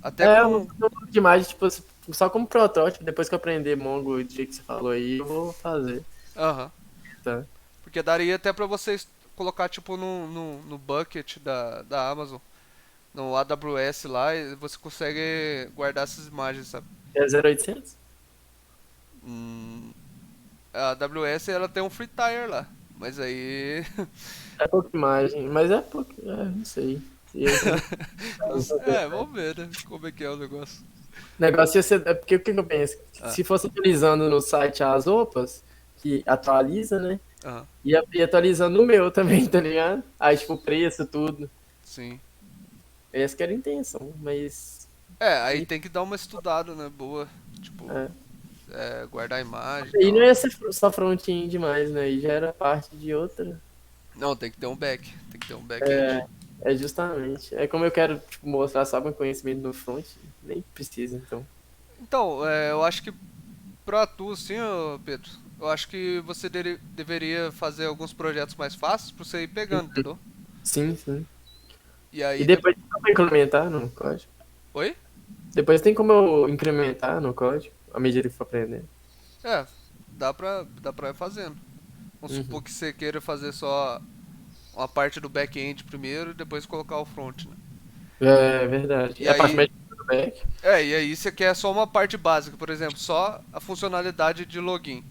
Até Eu não com. tô demais, tipo, só como protótipo, depois que eu aprender Mongo o dia que você falou aí, eu vou fazer, Aham. tá? Porque daria até pra vocês colocar tipo no bucket da Amazon, no AWS lá, e você consegue guardar essas imagens, sabe? É 0800? Hum, a AWS ela tem um free tier lá, mas aí É pouca imagem, mas é pouco, não sei. Se eu tenho- vamos ver, né? Como é que é o negócio. O negócio ia ser, é porque o que que eu penso? Ah, Se fosse atualizando no site as roupas, que atualiza, né? aham, Ia atualizando o meu também, tá ligado? Aí, tipo, o preço, tudo. sim. Essa que era a intenção, mas. Aí tem que dar uma estudada, né? Boa. Tipo, É. guardar a imagem e Aí não tal. ia ser só front-end demais, né? Aí já era parte de outra. Não, tem que ter um back. Tem que ter um back-end. É justamente. É como eu quero, tipo, mostrar só meu conhecimento no front, nem precisa, então. Então, eu acho que pra tu, assim, ô Pedro, eu acho que você deveria fazer alguns projetos mais fáceis pra você ir pegando, entendeu? Sim, sim. E E aí. depois tem como incrementar no código. Oi? Depois tem como eu incrementar no código, à medida que for aprendendo. É, dá pra ir fazendo. Vamos supor Uhum. que você queira fazer só uma parte do back-end primeiro e depois colocar o front, né? É verdade. E É a parte aí. médica do back. E aí você quer só uma parte básica, por exemplo, só a funcionalidade de login.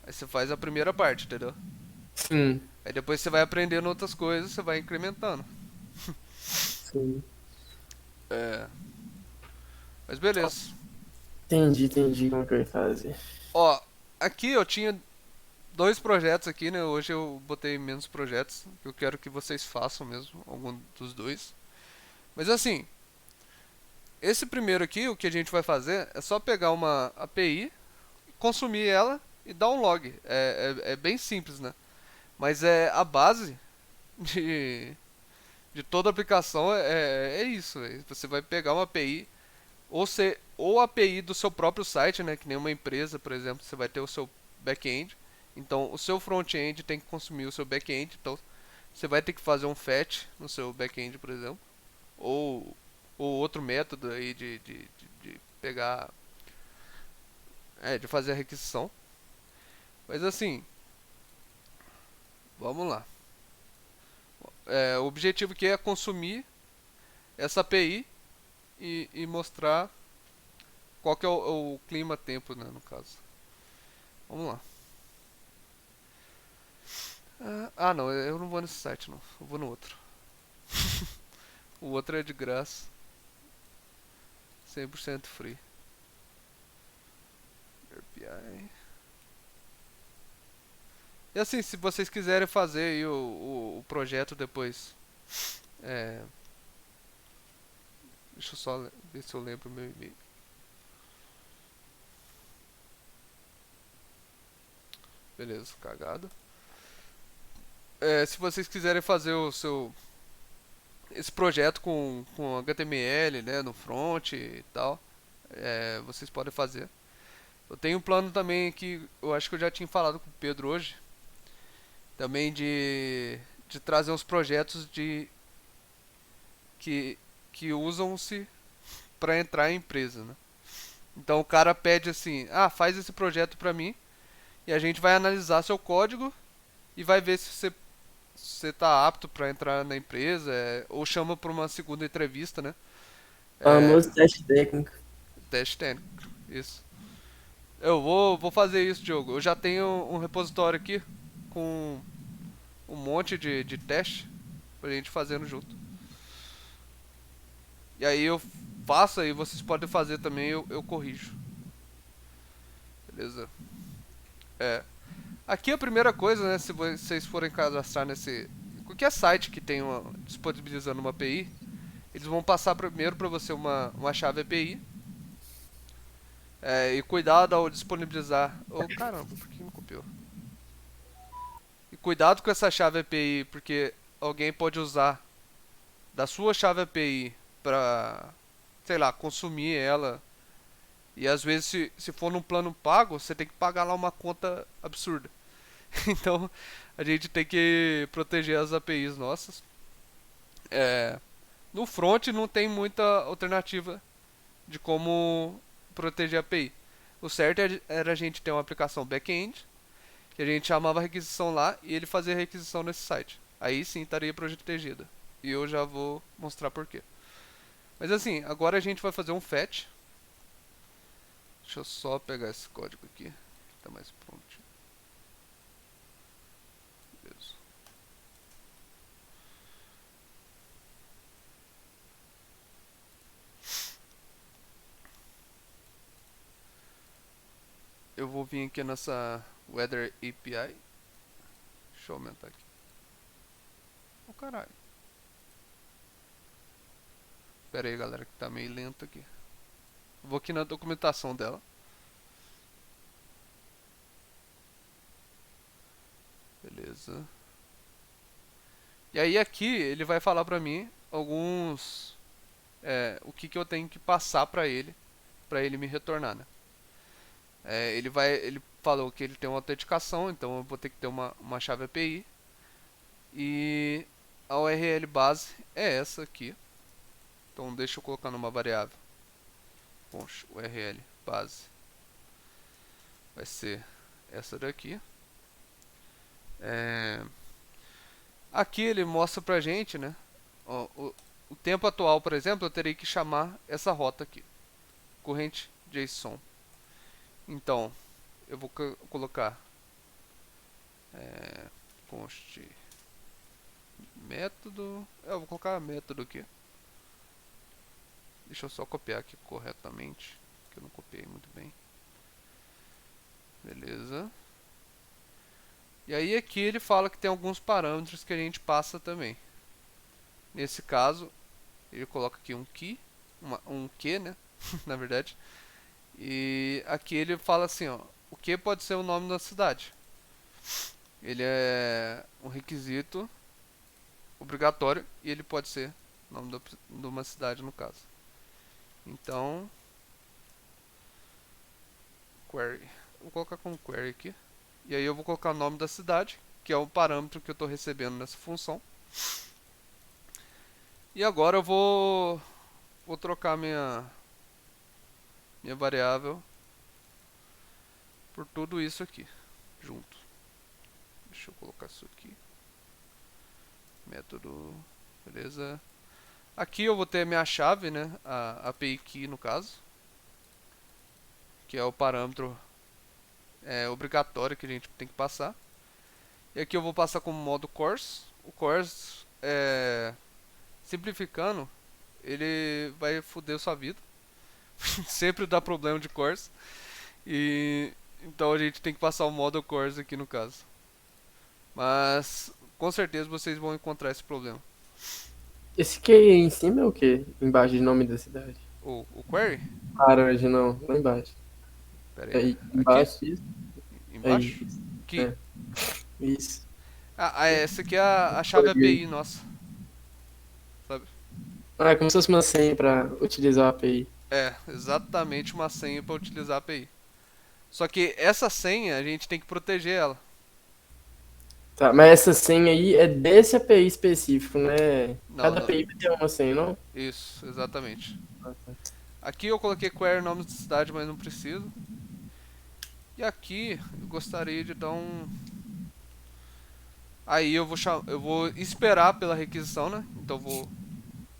Aí você faz a primeira parte, entendeu? Sim, Aí depois você vai aprendendo outras coisas, você vai incrementando. sim. É. Mas beleza. Entendi como que eu ia fazer. Ó, aqui eu tinha dois projetos aqui, né? Hoje eu botei menos projetos. Eu quero que vocês façam mesmo, algum dos dois. Mas assim, esse primeiro aqui, o que a gente vai fazer é só pegar uma API, consumir ela e dar um log. É bem simples, né? Mas é a base de, de toda aplicação é isso. Você vai pegar uma API, ou a API do seu próprio site, né? Que nem uma empresa, por exemplo, você vai ter o seu back-end. Então, o seu front-end tem que consumir o seu back-end. Então, você vai ter que fazer um fetch no seu back-end, por exemplo. Ou outro método aí de pegar. De fazer a requisição. Mas assim, vamos lá. O objetivo aqui é consumir essa API e mostrar qual que é o clima-tempo, né, no caso. Vamos lá. Não, eu não vou nesse site, não. Eu vou no outro. O outro é de graça. 100% free. API. E assim, se vocês quiserem fazer aí o projeto depois. É, deixa eu só ver se eu lembro o meu e-mail. Beleza, cagado. Se vocês quiserem fazer esse projeto com HTML, né, no front e tal, vocês podem fazer. Eu tenho um plano também que eu acho que eu já tinha falado com o Pedro hoje, também de trazer uns projetos que usam-se para entrar em empresa, né? Então o cara pede assim, faz esse projeto para mim e a gente vai analisar seu código e vai ver se você tá apto para entrar na empresa, ou chama para uma segunda entrevista, né? É, Famoso teste técnico. teste técnico, isso. Eu vou fazer isso, Diogo. Eu já tenho um repositório aqui com um monte de teste pra gente fazendo junto. E aí eu faço e vocês podem fazer também, eu corrijo. Beleza? Aqui a primeira coisa, né, se vocês forem cadastrar nesse qualquer site que tenha disponibilizando uma API, eles vão passar primeiro para você uma chave API. E cuidado ao disponibilizar. Caramba, por que me copiou? E cuidado com essa chave API, porque alguém pode usar da sua chave API para, sei lá, consumir ela. E às vezes, se for num plano pago, você tem que pagar lá uma conta absurda. Então, a gente tem que proteger as APIs nossas. No front não tem muita alternativa de como proteger a API. O certo era a gente ter uma aplicação back-end, que a gente chamava a requisição lá e ele fazia a requisição nesse site. Aí sim estaria protegida. E eu já vou mostrar por quê. Mas assim, agora a gente vai fazer um fetch. Deixa eu só pegar esse código aqui. Tá mais pronto. Beleza. Eu vou vir aqui nessa Weather API. Deixa eu aumentar aqui. Oh, caralho. Pera aí, galera, que tá meio lento aqui. Vou aqui na documentação dela. Beleza. E aí aqui ele vai falar pra mim alguns... o que eu tenho que passar pra ele me retornar, né? Ele falou que ele tem uma autenticação, então eu vou ter que ter uma chave API. E a URL base é essa aqui. Então deixa eu colocar numa variável. Poxa, URL base vai ser essa daqui. Aqui ele mostra pra gente, né? Ó, o tempo atual, por exemplo, eu terei que chamar essa rota aqui, corrente JSON. Então eu vou colocar const método. Eu vou colocar método aqui. Deixa eu só copiar aqui corretamente, que eu não copiei muito bem. Beleza. E aí aqui ele fala que tem alguns parâmetros que a gente passa também. Nesse caso, ele coloca aqui um key, um que, né? Na verdade. E aqui ele fala assim, ó, o que pode ser o nome da cidade. Ele é um requisito obrigatório e ele pode ser o nome de uma cidade no caso. Então, query. Vou colocar como query aqui. E aí eu vou colocar o nome da cidade, que é o parâmetro que eu estou recebendo nessa função. E agora eu vou trocar minha variável por tudo isso aqui, junto. Deixa eu colocar isso aqui. Método, beleza. Aqui eu vou ter a minha chave, né? A API key no caso, que é o parâmetro obrigatório que a gente tem que passar. E aqui eu vou passar como modo course. O course, simplificando, ele vai foder sua vida. Sempre dá problema de course. E então a gente tem que passar o modo course aqui no caso. Mas com certeza vocês vão encontrar esse problema. Esse que aí em cima é o quê? Embaixo de nome da cidade. O query? Laranja, não. Lá embaixo. Pera aí. Aí, embaixo, isso. Embaixo? Aí, Aqui. é. Isso. Essa aqui é a chave API nossa. Sabe? Ah, é como se fosse uma senha pra utilizar a API. É, exatamente uma senha para utilizar a API. Só que essa senha a gente tem que proteger ela. Tá, mas essa senha aí é desse API específico, né? Não, Cada não. API vai ter uma senha, não? Isso, exatamente. Ah, tá. Aqui eu coloquei query nome de cidade, mas não preciso. E aqui eu gostaria de dar um... Aí eu vou esperar pela requisição, né? Então eu vou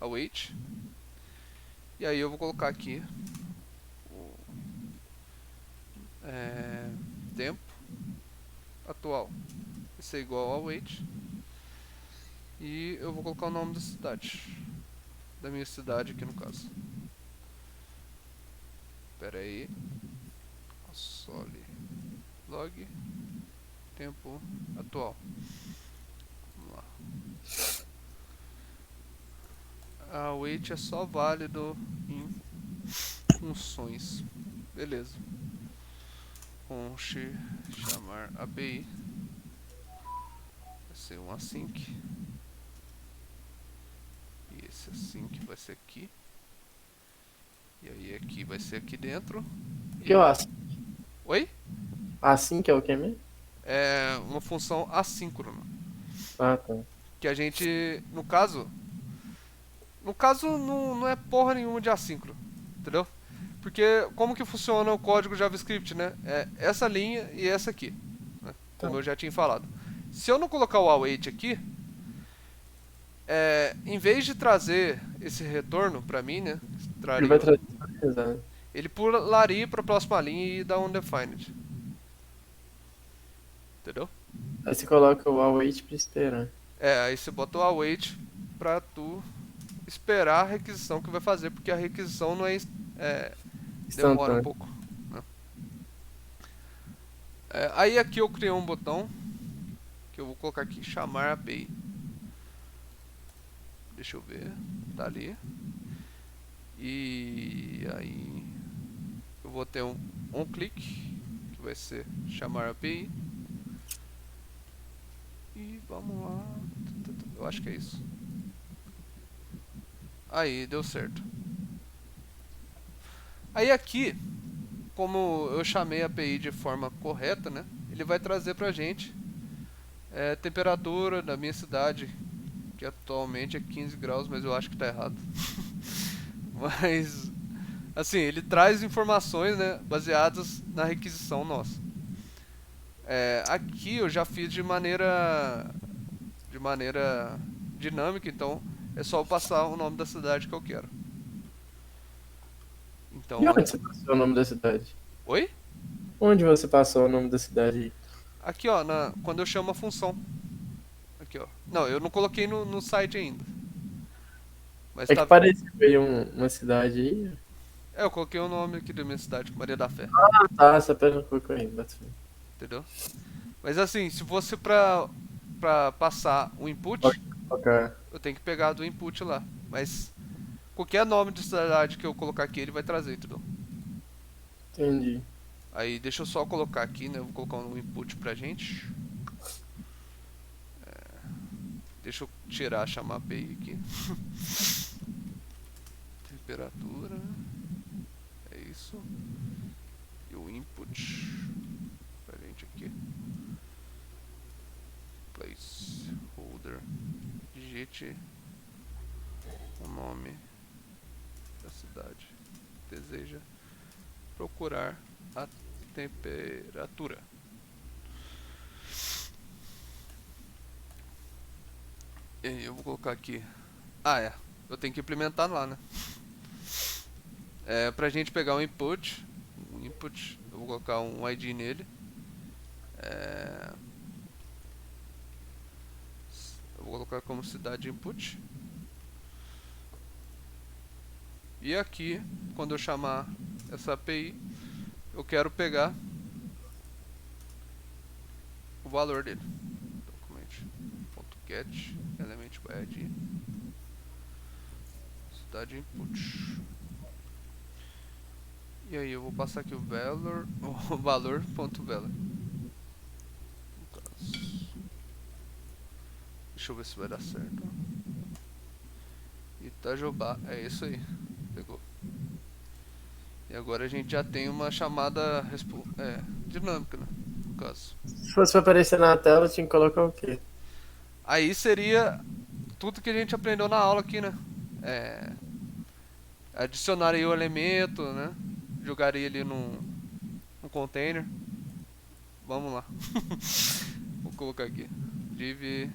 await. E aí eu vou colocar aqui o tempo atual. Isso é igual ao await. E eu vou colocar o nome da cidade. Da minha cidade aqui no caso. Pera aí. Console log tempo atual. Vamos lá. A await é só válido em funções. Beleza. Const chamar API. Vai ser um async. E esse async vai ser aqui. E aí aqui vai ser aqui dentro. O que eu acho? Oi? Assim que é o que mesmo? É uma função assíncrona. Ah, tá. Que a gente, no caso não é porra nenhuma de assíncrono, entendeu? Porque como que funciona o código JavaScript, né? É essa linha e essa aqui, né? Como eu já tinha falado. Se eu não colocar o await aqui, em vez de trazer esse retorno pra mim, né? Ele vai trazer. Exato. Ele pularia para a próxima linha e dá undefined. Entendeu? Aí você coloca o await pra esperar. Aí você bota o await pra tu esperar a requisição que vai fazer, porque a requisição não demora um Instantâneo. pouco, né? Aí aqui eu criei um botão que eu vou colocar aqui, chamar API. Deixa eu ver, tá ali. E aí eu vou ter um clique, que vai ser chamar API. E vamos lá. Eu acho que é isso. Aí, deu certo. Aí aqui, como eu chamei a API de forma correta, né? Ele vai trazer pra gente temperatura da minha cidade, que atualmente é 15 graus, mas eu acho que tá errado. Mas, assim, ele traz informações, né, baseadas na requisição nossa. Aqui eu já fiz de maneira dinâmica, então é só eu passar o nome da cidade que eu quero. Então, E onde você passou o nome da cidade? oi? Onde você passou o nome da cidade? Aqui, ó, quando eu chamo a função. Aqui, ó. Não, eu não coloquei no site ainda. Mas É tá. que parecia aí uma cidade aí. Eu coloquei o nome aqui da minha cidade, Maria da Fé. Ah, tá, essa pedra colocou aí. Entendeu? Mas assim, se fosse pra passar o input, Ok. eu tenho que pegar do input lá. Mas qualquer nome de cidade que eu colocar aqui, ele vai trazer, entendeu? Entendi. Aí deixa eu só colocar aqui, né? Eu vou colocar um input pra gente. Deixa eu tirar, chamar a API aqui. Temperatura. É isso. E o input pra gente aqui. Placeholder. Digite o nome da cidade. Deseja procurar a temperatura. E aí eu vou colocar aqui. Eu tenho que implementar lá, né? Pra gente pegar o input, eu vou colocar um ID nele. Eu vou colocar como cidade input. E aqui, quando eu chamar essa API, eu quero pegar o valor dele. Document.get element by ID cidade input. E aí eu vou passar aqui o valor.valor. Deixa eu ver se vai dar certo. Itajubá, é isso aí. Pegou. E agora a gente já tem uma chamada dinâmica, né? No caso. Se fosse pra aparecer na tela, tinha que colocar o quê? Aí seria tudo que a gente aprendeu na aula aqui, né? Adicionar aí o elemento, né? Jogaria ele num container. Vamos lá. Vou colocar aqui. Div.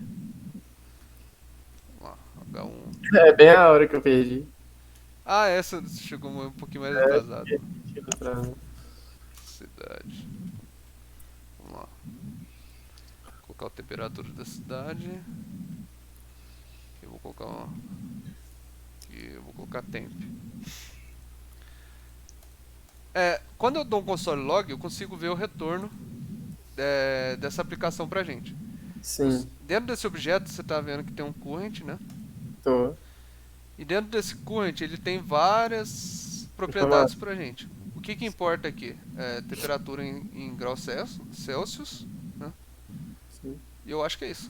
Vamos lá. H1. É bem a hora que eu perdi. Essa chegou um pouquinho mais atrasado. Pra- Cidade. Vamos lá. Vou colocar a temperatura da cidade. Eu vou colocar eu vou colocar temp. Quando eu dou um console log, eu consigo ver o retorno dessa aplicação pra gente. Sim, Dentro desse objeto, você tá vendo que tem um current, né? tô. E dentro desse current, ele tem várias propriedades pra gente. O que importa aqui? Temperatura em graus Celsius, né? Sim. E eu acho que é isso.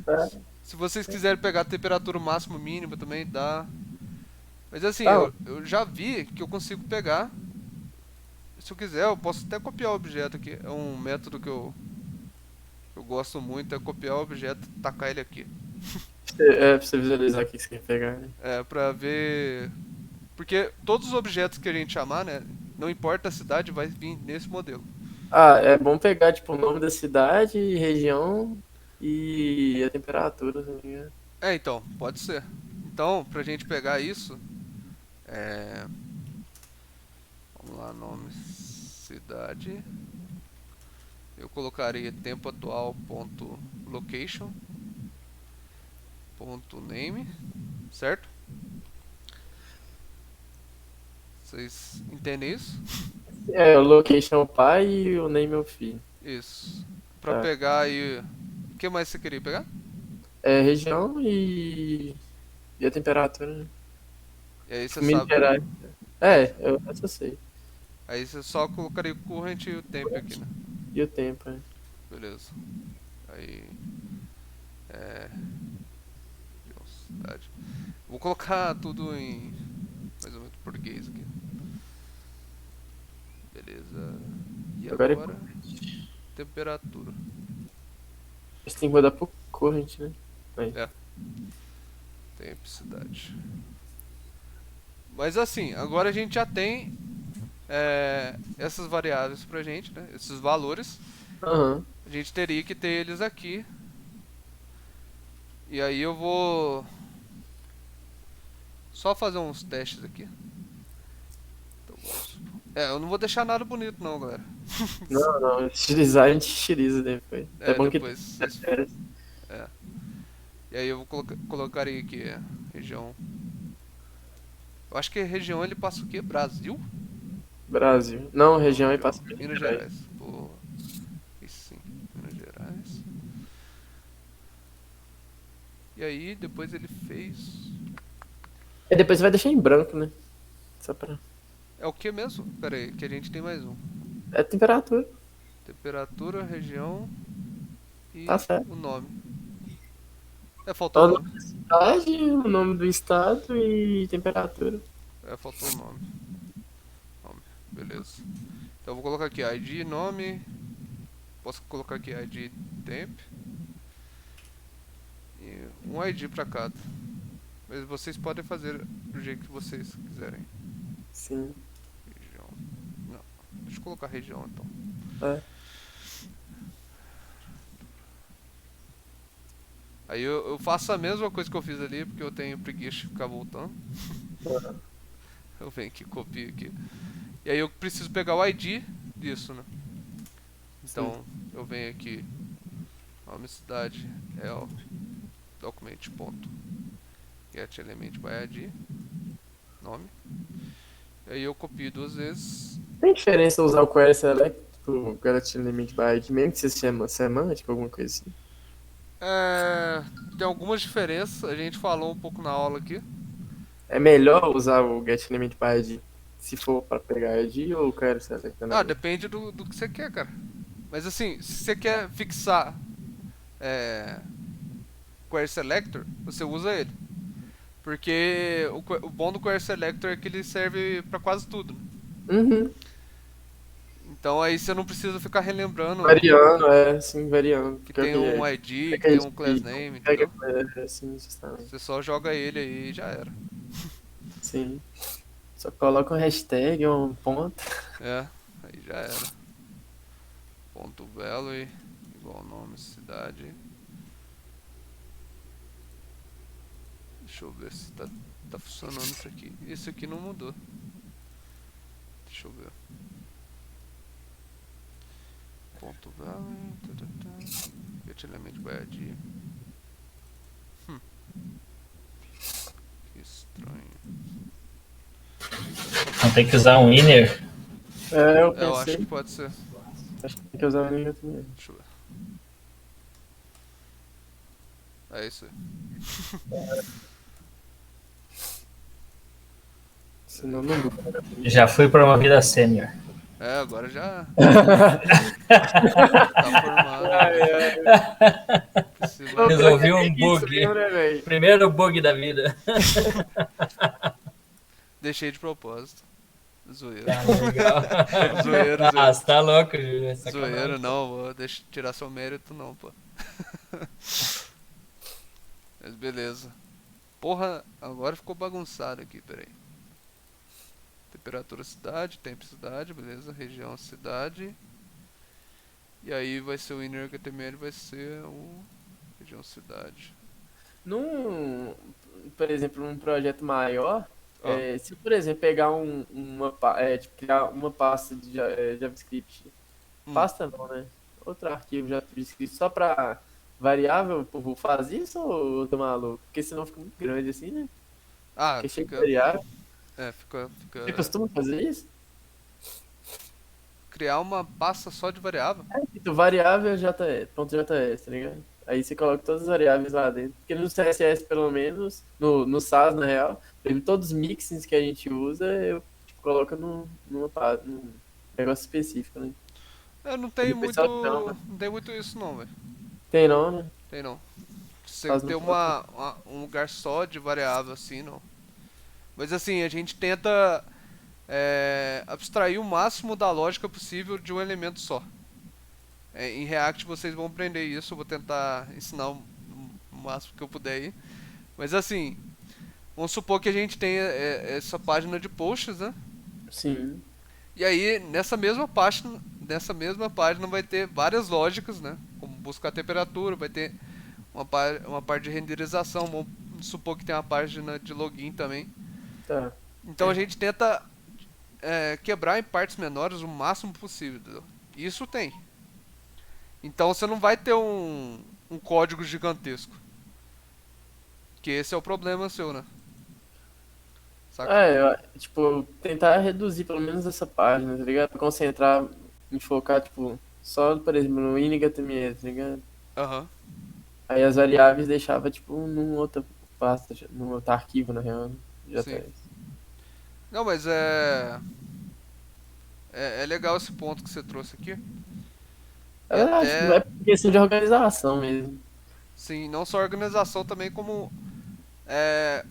É. Se vocês quiserem pegar a temperatura máxima mínima também, dá. Mas assim, Tá. eu já vi que eu consigo pegar. Se eu quiser, eu posso até copiar o objeto aqui. É um método que eu gosto muito, é copiar o objeto e tacar ele aqui. Pra você visualizar o que você quer pegar, né? Pra ver Porque todos os objetos que a gente chamar, né? Não importa a cidade, vai vir nesse modelo. Ah, é bom pegar, tipo, o nome da cidade, região e a temperatura, tá ligado? Então, pode ser. Então, pra gente pegar isso, é... vamos lá, nome, cidade. Eu colocaria tempo atual ponto location ponto name, certo? Vocês entendem isso? É, o location é o pai e o name é o filho. Isso. Pra Tá. pegar aí. O que mais você queria pegar? É região e a temperatura, né? E aí você Tipo, Minas sabe. Gerais. É, essa eu sei. Aí você só colocaria o current e o temp aqui, né? E o tempo, né? Beleza. Aí. É. Velocidade. Vou colocar tudo em. Mais ou menos português aqui. Beleza. E Agora é agora? Temperatura. você tem que mudar pro corrente, né? Aí. É. Temp, cidade. Mas assim, agora a gente já tem essas variáveis pra gente, né? Esses valores. Aham. A gente teria que ter eles aqui. E aí eu vou só fazer uns testes aqui. Então, eu não vou deixar nada bonito não, galera. Não, não. Estilizar a gente estiliza depois. É bom que Depois vocês... E aí eu vou colocaria aqui região. Eu acho que a região ele passa o quê? Brasil? Brasil. Não, região aí Região. passa Minas Gerais. Pô, aí sim, Minas Gerais. E aí depois ele fez. E depois você vai deixar em branco, né? Só pra... É o que mesmo? Pera aí, que a gente tem mais um. É temperatura. Temperatura, região Tá e certo. o nome. Só Faltou o o nome nome. da cidade, o nome do estado e temperatura. Faltou o nome. Nome, beleza. Então eu vou colocar aqui ID, nome. Posso colocar aqui ID temp. E um ID pra cada. Mas vocês podem fazer do jeito que vocês quiserem. Sim. Região. Não, deixa eu colocar região então. É. Aí eu faço a mesma coisa que eu fiz ali, porque eu tenho preguiça de ficar voltando. Eu venho aqui, copio aqui. E aí eu preciso pegar o ID disso, né? Então eu venho aqui, nome, cidade, o document ponto get element by ID, nome. E aí eu copio duas vezes. Tem diferença usar o query select pro get limit by ID, mesmo que você chama semântica, alguma coisa assim? Tem algumas diferenças, a gente falou um pouco na aula aqui. É melhor usar o get limit by ID se for pra pegar ID ou o query select? Depende do que você quer, cara. Mas assim, se você quer fixar Query Selector, você usa ele. Porque o bom do Query Selector é que ele serve pra quase tudo, né? Uhum. Então aí você não precisa ficar relembrando Variando, sim, variando. que Porque tem um é, ID, que pega tem um class ID, name, pega, entendeu? assim, justamente. Você só joga ele aí e já era. Sim. Só coloca um hashtag, um ponto. Aí já era. Ponto value, igual nome, cidade. Deixa eu ver se tá funcionando isso aqui. Isso aqui não mudou. Deixa eu ver. Ponto value. Get element by ID. Que estranho. Não tem que usar um inner. Eu Eu acho que pensei. pode ser. Acho que tem que usar o nível também. Deixa eu ver. É isso aí. Senão não muda. Já fui para uma vida sênior. Agora já. Tá formado. Precisa... Resolvi um bug. Velho? Primeiro bug da vida. Deixei de propósito. Zoeira. Tá legal. Zoeira, Ah, você tá louco, Júlio. É Zoeira, sacanagem. não, vou tirar seu mérito não, pô. Mas beleza. Porra, agora ficou bagunçado aqui, peraí. Temperatura cidade, tempo cidade, beleza. Região cidade. E aí vai ser o inner HTML, vai ser o região cidade. Por exemplo, num projeto maior, Ah, se por exemplo pegar tipo, criar uma pasta de JavaScript, hum. pasta não, né? Outro arquivo JavaScript só para variável, pô, vou fazer isso ou eu tô maluco? Porque senão fica muito grande assim, né? Ah, Porque cheio de fica. variável. É, Você fica. costuma fazer isso? Criar uma pasta só de variável. Então, variável .js, tá ligado? Aí você coloca todas as variáveis lá dentro. Porque no CSS, pelo menos, no SAS, na real, por exemplo, todos os mixins que a gente usa, eu tipo, coloco num negócio específico, né? Eu não E tenho depois muito. só chama. Não tem muito isso não, velho. Tem não, né? Tem não. Você Faz ter no próprio. um lugar só de variável assim, não. Mas assim, a gente tenta abstrair o máximo da lógica possível de um elemento só. Em React vocês vão aprender isso, eu vou tentar ensinar o máximo que eu puder aí. Mas assim, vamos supor que a gente tenha essa página de posts, né? Sim. E aí, nessa mesma página vai ter várias lógicas, né? Como buscar a temperatura, vai ter uma parte de renderização, vamos supor que tem uma página de login também. Tá. Então a gente tenta quebrar em partes menores o máximo possível, entendeu? Isso tem. Então você não vai ter um código gigantesco. Que esse é o problema seu, né? Saca? Tipo, tentar reduzir pelo menos essa página, tá ligado? Pra concentrar, me focar, tipo, só, por exemplo, no init.html, tá ligado? Aham. Aí as variáveis deixava, tipo, num outro pasta, num outro arquivo, na real, né? Sim. JS. Não, mas é legal esse ponto que você trouxe aqui. É E verdade, tipo, até, é questão de organização mesmo. sim, não só organização, também como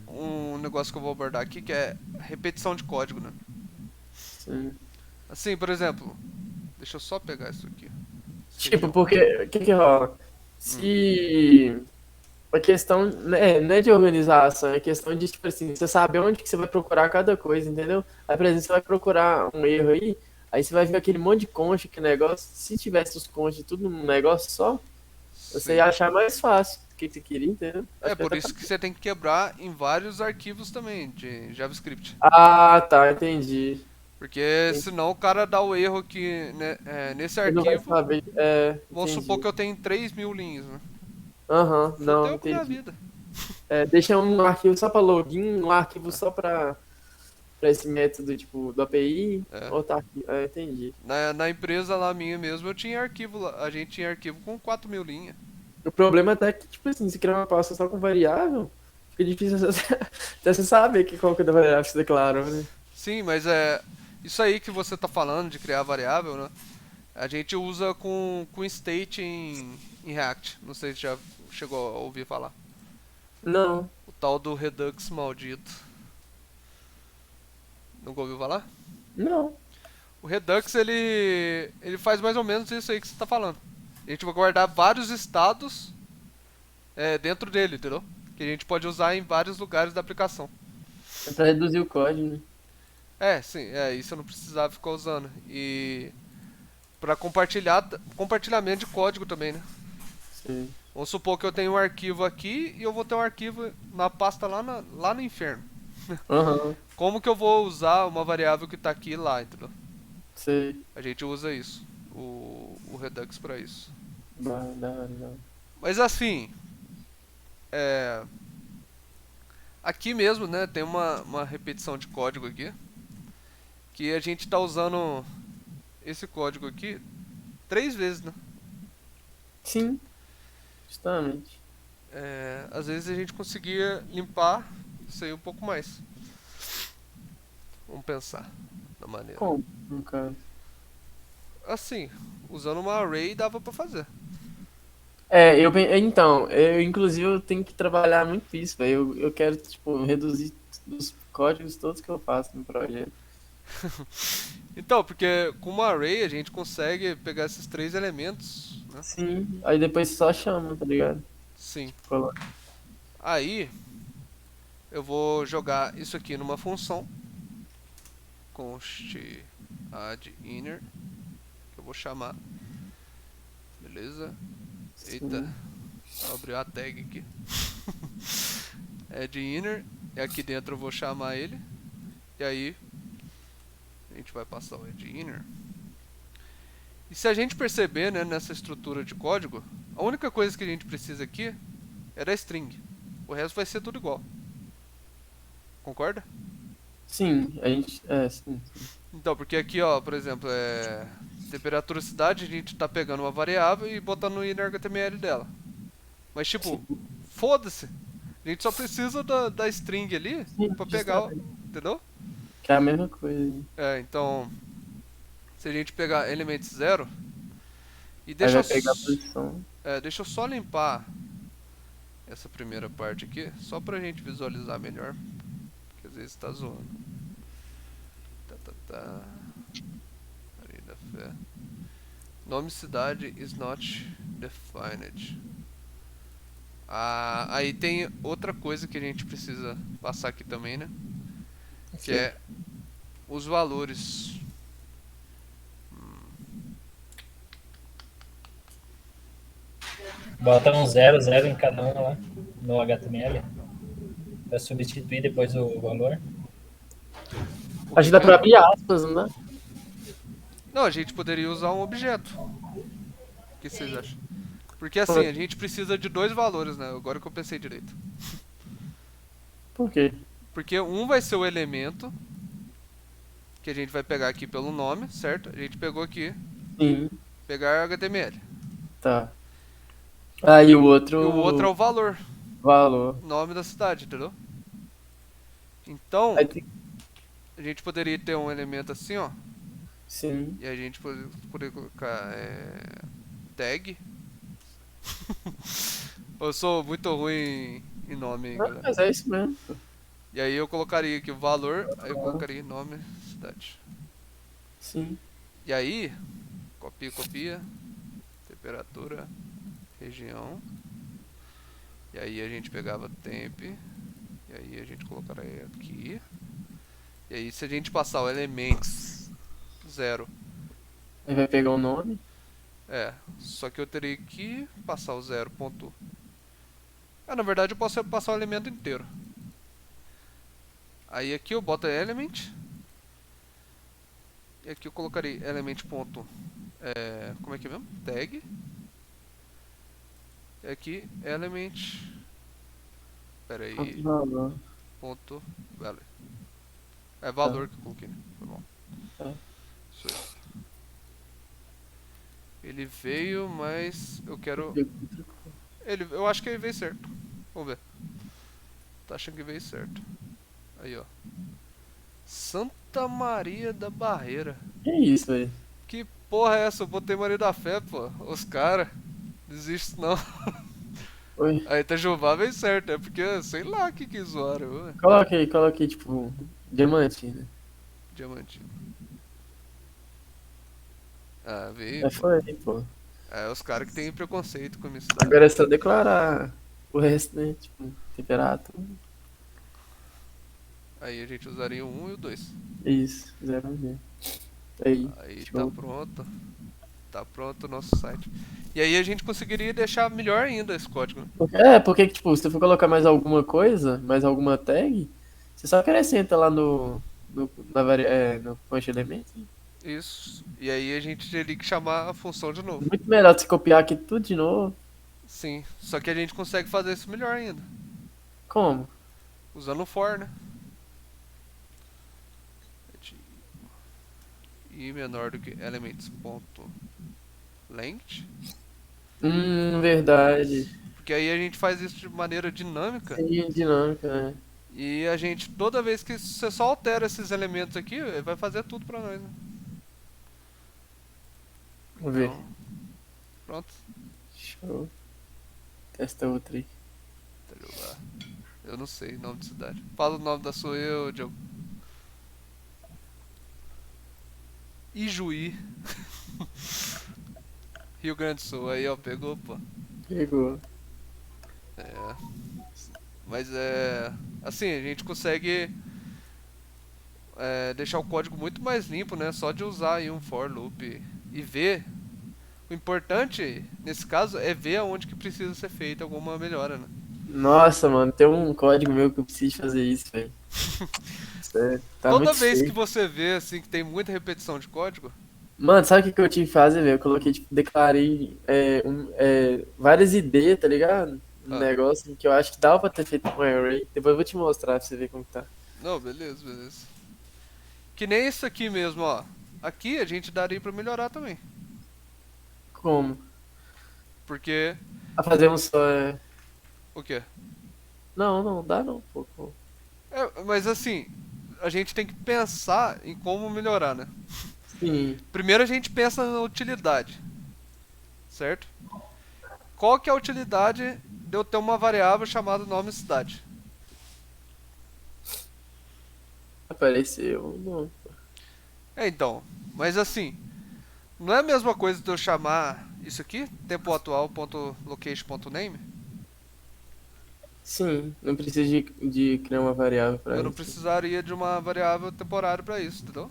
um negócio que eu vou abordar aqui, que é repetição de código, né? Sim. Assim, por exemplo, deixa eu só pegar isso aqui. Tipo, Região. porque, o que que rola? Hum, Se a questão, né, não é de organização, é questão de, tipo assim, você saber onde que você vai procurar cada coisa, entendeu? Aí, por exemplo, você vai procurar um erro aí você vai ver aquele monte de concha, que negócio, se tivesse os conchas tudo num negócio só, você ia sim. achar mais fácil o que você queria, entendeu? É Acho que por até isso que você tem que quebrar em vários arquivos também de JavaScript. Ah, tá, entendi. Porque Entendi. senão o cara dá o erro aqui, né, nesse Ele não vai arquivo. saber. Vamos supor Entendi. que eu tenho 3.000 linhas, né? Aham, não, Fudeu com a minha entendi. vida. Deixa um arquivo só para login, um arquivo só para esse método, tipo, do API, É. outro arquivo. Entendi. Na empresa lá minha mesmo, eu tinha arquivo lá. A gente tinha arquivo com 4.000 linhas. O problema até que, tipo assim, se criar uma pasta só com variável, fica difícil até você saber qual que é da variável que você declarou, né? Sim, mas isso aí que você tá falando de criar variável, né? A gente usa com state em React. Não sei se já chegou a ouvir falar. Não, O tal do Redux maldito. Nunca ouviu falar? não. O Redux, ele faz mais ou menos isso aí que você tá falando. A gente vai guardar vários estados dentro dele, entendeu? Que a gente pode usar em vários lugares da aplicação. É pra reduzir o código, né? Sim, isso eu não precisava ficar usando. E para compartilhamento de código também, né? Sim. Vamos supor que eu tenho um arquivo aqui e eu vou ter um arquivo na pasta lá no inferno. Aham, Como que eu vou usar uma variável que tá aqui e lá, entendeu? sei. A gente usa isso, o Redux para isso. Da hora, da hora. Mas assim, é, aqui mesmo, né, tem uma repetição de código aqui, que a gente tá usando esse código aqui 3 vezes, né? Sim, justamente. Às vezes a gente conseguia limpar isso aí um pouco mais. Vamos pensar na maneira. Como, no caso? Assim, usando uma array dava pra fazer. Então, eu inclusive eu tenho que trabalhar muito isso, velho. Eu quero, tipo, reduzir os códigos todos que eu faço no projeto. Então, porque com uma array a gente consegue pegar esses 3 elementos, né? Sim, aí depois só chama, tá ligado? Sim. Tipo, coloca. Aí eu vou jogar isso aqui numa função. const add inner, que eu vou chamar, beleza? Eita, abriu a tag aqui. Add inner, e aqui dentro eu vou chamar ele, e aí a gente vai passar o add inner. E se a gente perceber, né, nessa estrutura de código, a única coisa que a gente precisa aqui é da string. O resto vai ser tudo igual. Concorda? Sim, a gente. Sim. Então, porque aqui, ó, por exemplo, temperatura cidade, a gente tá pegando uma variável e botando no inner HTML dela. Mas tipo, foda-se. A gente só precisa da string ali Sim, pra pegar, justamente. entendeu? Que é a mesma coisa. Então, se a gente pegar elements 0 e Aí deixa vai pegar a posição. deixa eu só limpar essa primeira parte aqui, só pra gente visualizar melhor, porque às vezes tá zoando. Maria da Fé. Nome cidade is not defined. Aí tem outra coisa que a gente precisa passar aqui também, né? Que é os valores. Bota um 0 em cada um lá no HTML. Pra substituir depois o valor. Acho que dá pra abrir aspas, não dá? Não, a gente poderia usar um objeto. O que vocês acham? Porque assim, a gente precisa de dois valores, né? Agora que eu pensei direito. Por quê? Porque um vai ser o elemento que a gente vai pegar aqui pelo nome, certo? A gente pegou aqui, Sim, pegar HTML. tá. Aí o E outro. o outro é o valor, Valor. nome da cidade, entendeu? Então, Aí tem. a gente poderia ter um elemento assim, ó. Sim. E a gente poderia colocar tag. Eu sou muito ruim em nome aí, Não, galera. mas é isso mesmo. E aí eu colocaria aqui o valor, aí eu colocaria nome, cidade. Sim. E aí, copia, temperatura, região. E aí a gente pegava temp, e aí a gente colocaria aqui. E aí se a gente passar o elements 0, Aí vai pegar o nome. só que eu teria que passar o 0 ponto. Na verdade eu posso passar o elemento inteiro. Aí aqui eu boto element. E aqui eu colocarei element ponto. Como é que é mesmo? Tag. E aqui element. Pera aí. Valor. Ponto value. É valor que eu coloquei, né? Foi bom. Tá. Isso aí. Ele veio, mas eu quero. Eu acho que ele veio certo. Vamos ver. Tá achando que veio certo. Aí, ó. Santa Maria da Barreira. Que isso, velho? Que porra é essa? Eu botei Maria da Fé, pô. Os caras. Desiste não. Oi. A Itajubá veio certo, é porque sei lá o que zoaram. Ué. Coloca aí, tipo, diamante, né? Diamantino. Veio, É, pô. foi, pô. Os caras que tem preconceito com isso. Agora é só declarar o resto, né? Tipo, temperatura. Aí a gente usaria o 1 e o 2. Isso, 0 Aí, Aí tá show. pronto. Tá pronto o nosso site. E aí a gente conseguiria deixar melhor ainda esse código, né? Porque, tipo, se você for colocar mais alguma coisa, mais alguma tag, você só acrescenta lá no punch element. Isso. E aí a gente teria que chamar a função de novo. Muito melhor você copiar aqui tudo de novo. Sim. Só que a gente consegue fazer isso melhor ainda. Como? Usando o for, né? E menor do que elements.length. Verdade. Porque aí a gente faz isso de maneira dinâmica. Sim, dinâmica, né? E a gente, toda vez que você só altera esses elementos aqui, ele vai fazer tudo pra nós, né? Vamos ver. Então, pronto. Show. Testa outra aí. Itajubá. Eu não sei nome de cidade. Fala o nome da sua, Diogo. Ijuí. Rio Grande do Sul. Aí, ó, pegou, pô. Pegou. Mas assim, a gente consegue deixar o código muito mais limpo, né? Só de usar aí um for loop e ver. O importante, nesse caso, é ver aonde que precisa ser feita alguma melhora, né? Nossa, mano, tem um código meu que eu preciso fazer isso, velho. Sério, tá Toda muito vez que feio. você vê, assim, que tem muita repetição de código, Mano, sabe o que que eu tive que fazer, velho? Eu coloquei, tipo, declarei várias ideias, tá ligado? Um ah, negócio que eu acho que dava pra ter feito com array. Depois eu vou te mostrar pra você ver como que tá. não, beleza, beleza. Que nem isso aqui mesmo, ó. Aqui a gente daria pra melhorar também. Como? Porque, A fazer um só. o quê? Não, não, dá não, pô. Mas assim, a gente tem que pensar em como melhorar, né? Sim. Primeiro a gente pensa na utilidade, certo? Qual que é a utilidade de eu ter uma variável chamada nome cidade? Apareceu. Não. Então, mas assim, não é a mesma coisa de eu chamar isso aqui, tempo atual ponto location ponto name? Sim, não precisa de criar uma variável pra Eu não isso. precisaria de uma variável temporária para isso, entendeu?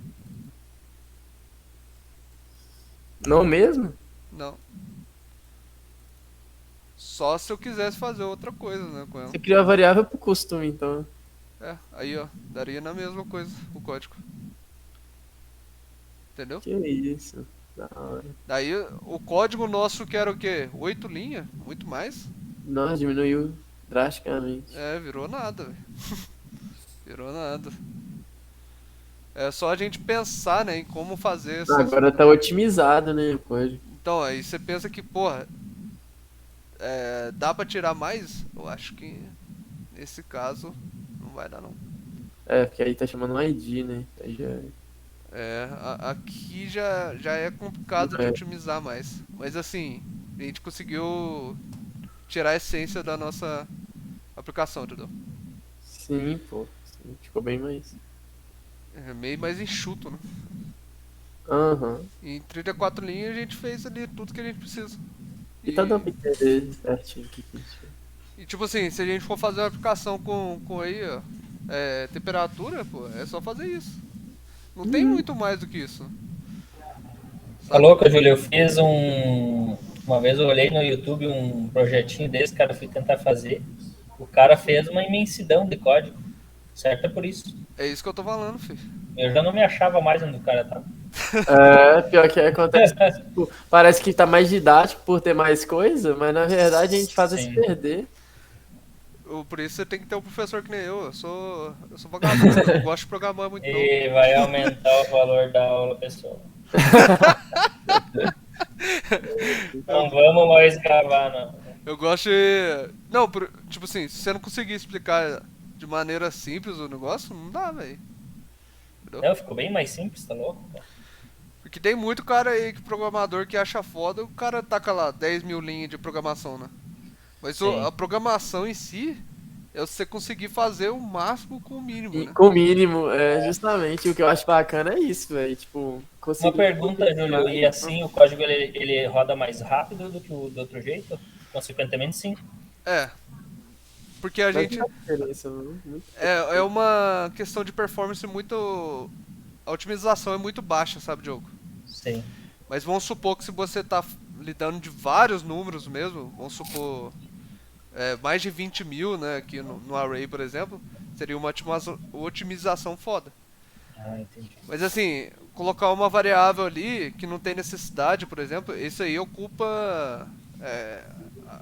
Não mesmo? Não. Só se eu quisesse fazer outra coisa, né, com ela. Você criou a variável pro costume, então. Aí ó, daria na mesma coisa o código. Entendeu? Que isso? Da hora. Daí o código nosso que era o quê? 8 linhas? Muito mais? Nossa, diminuiu drasticamente. Virou nada, velho. Virou nada. É só a gente pensar, né, em como fazer essas. Agora tá otimizado, né, o código. Então, aí você pensa que, porra, dá pra tirar mais? Eu acho que nesse caso não vai dar não. É, porque aí tá chamando um ID, né? Aí já Aqui já é complicado de é. otimizar mais. Mas assim, a gente conseguiu tirar a essência da nossa aplicação, entendeu? Sim, pô. Sim, ficou bem mais. É meio mais enxuto, né? Aham. Em 34 linhas a gente fez ali tudo que a gente precisa. E tá dando E, pra entender certinho o que que a gente fez. e tipo assim, se a gente for fazer uma aplicação com aí, ó, temperatura, pô, é só fazer isso. Não tem muito mais do que isso, Tá sabe? louco, Júlio? Eu fiz um. Uma vez eu olhei no YouTube um projetinho desse, cara, fui tentar fazer. O cara fez uma imensidão de código. Certo é por isso. É isso que eu tô falando, filho. Eu já não me achava mais onde o cara tá. É, pior que acontece. Tipo, parece que tá mais didático por ter mais coisa, mas na verdade a gente faz é se Sim. perder. Por isso você tem que ter um professor que nem eu. Eu sou vagabundo, eu não gosto de programar muito não. E vai aumentar o valor da aula, pessoal. Não vamos mais gravar, não. Eu gosto de. Não, tipo assim, se você não conseguir explicar de maneira simples o negócio, não dá, velho. Entendeu? Não, ficou bem mais simples, tá louco? Porque tem muito cara aí, programador, que acha foda, o cara taca lá 10 mil linhas de programação, né? Mas Sim. a programação em si é você conseguir fazer o máximo com o mínimo, E né? com o mínimo, justamente o que eu acho bacana é isso, velho. Tipo, Uma conseguir. pergunta, Júlio, e assim o código ele roda mais rápido do que o do outro jeito? Consequentemente, sim. É, porque a Mas gente. não faz diferença, não. Muito. É uma questão de performance muito. A otimização é muito baixa, sabe, Diogo? Sim. Mas vamos supor que se você está lidando de vários números mesmo, vamos supor mais de 20 mil, né, aqui no array, por exemplo, seria uma otimização foda. Ah, entendi. Mas assim, colocar uma variável ali que não tem necessidade, por exemplo, isso aí ocupa.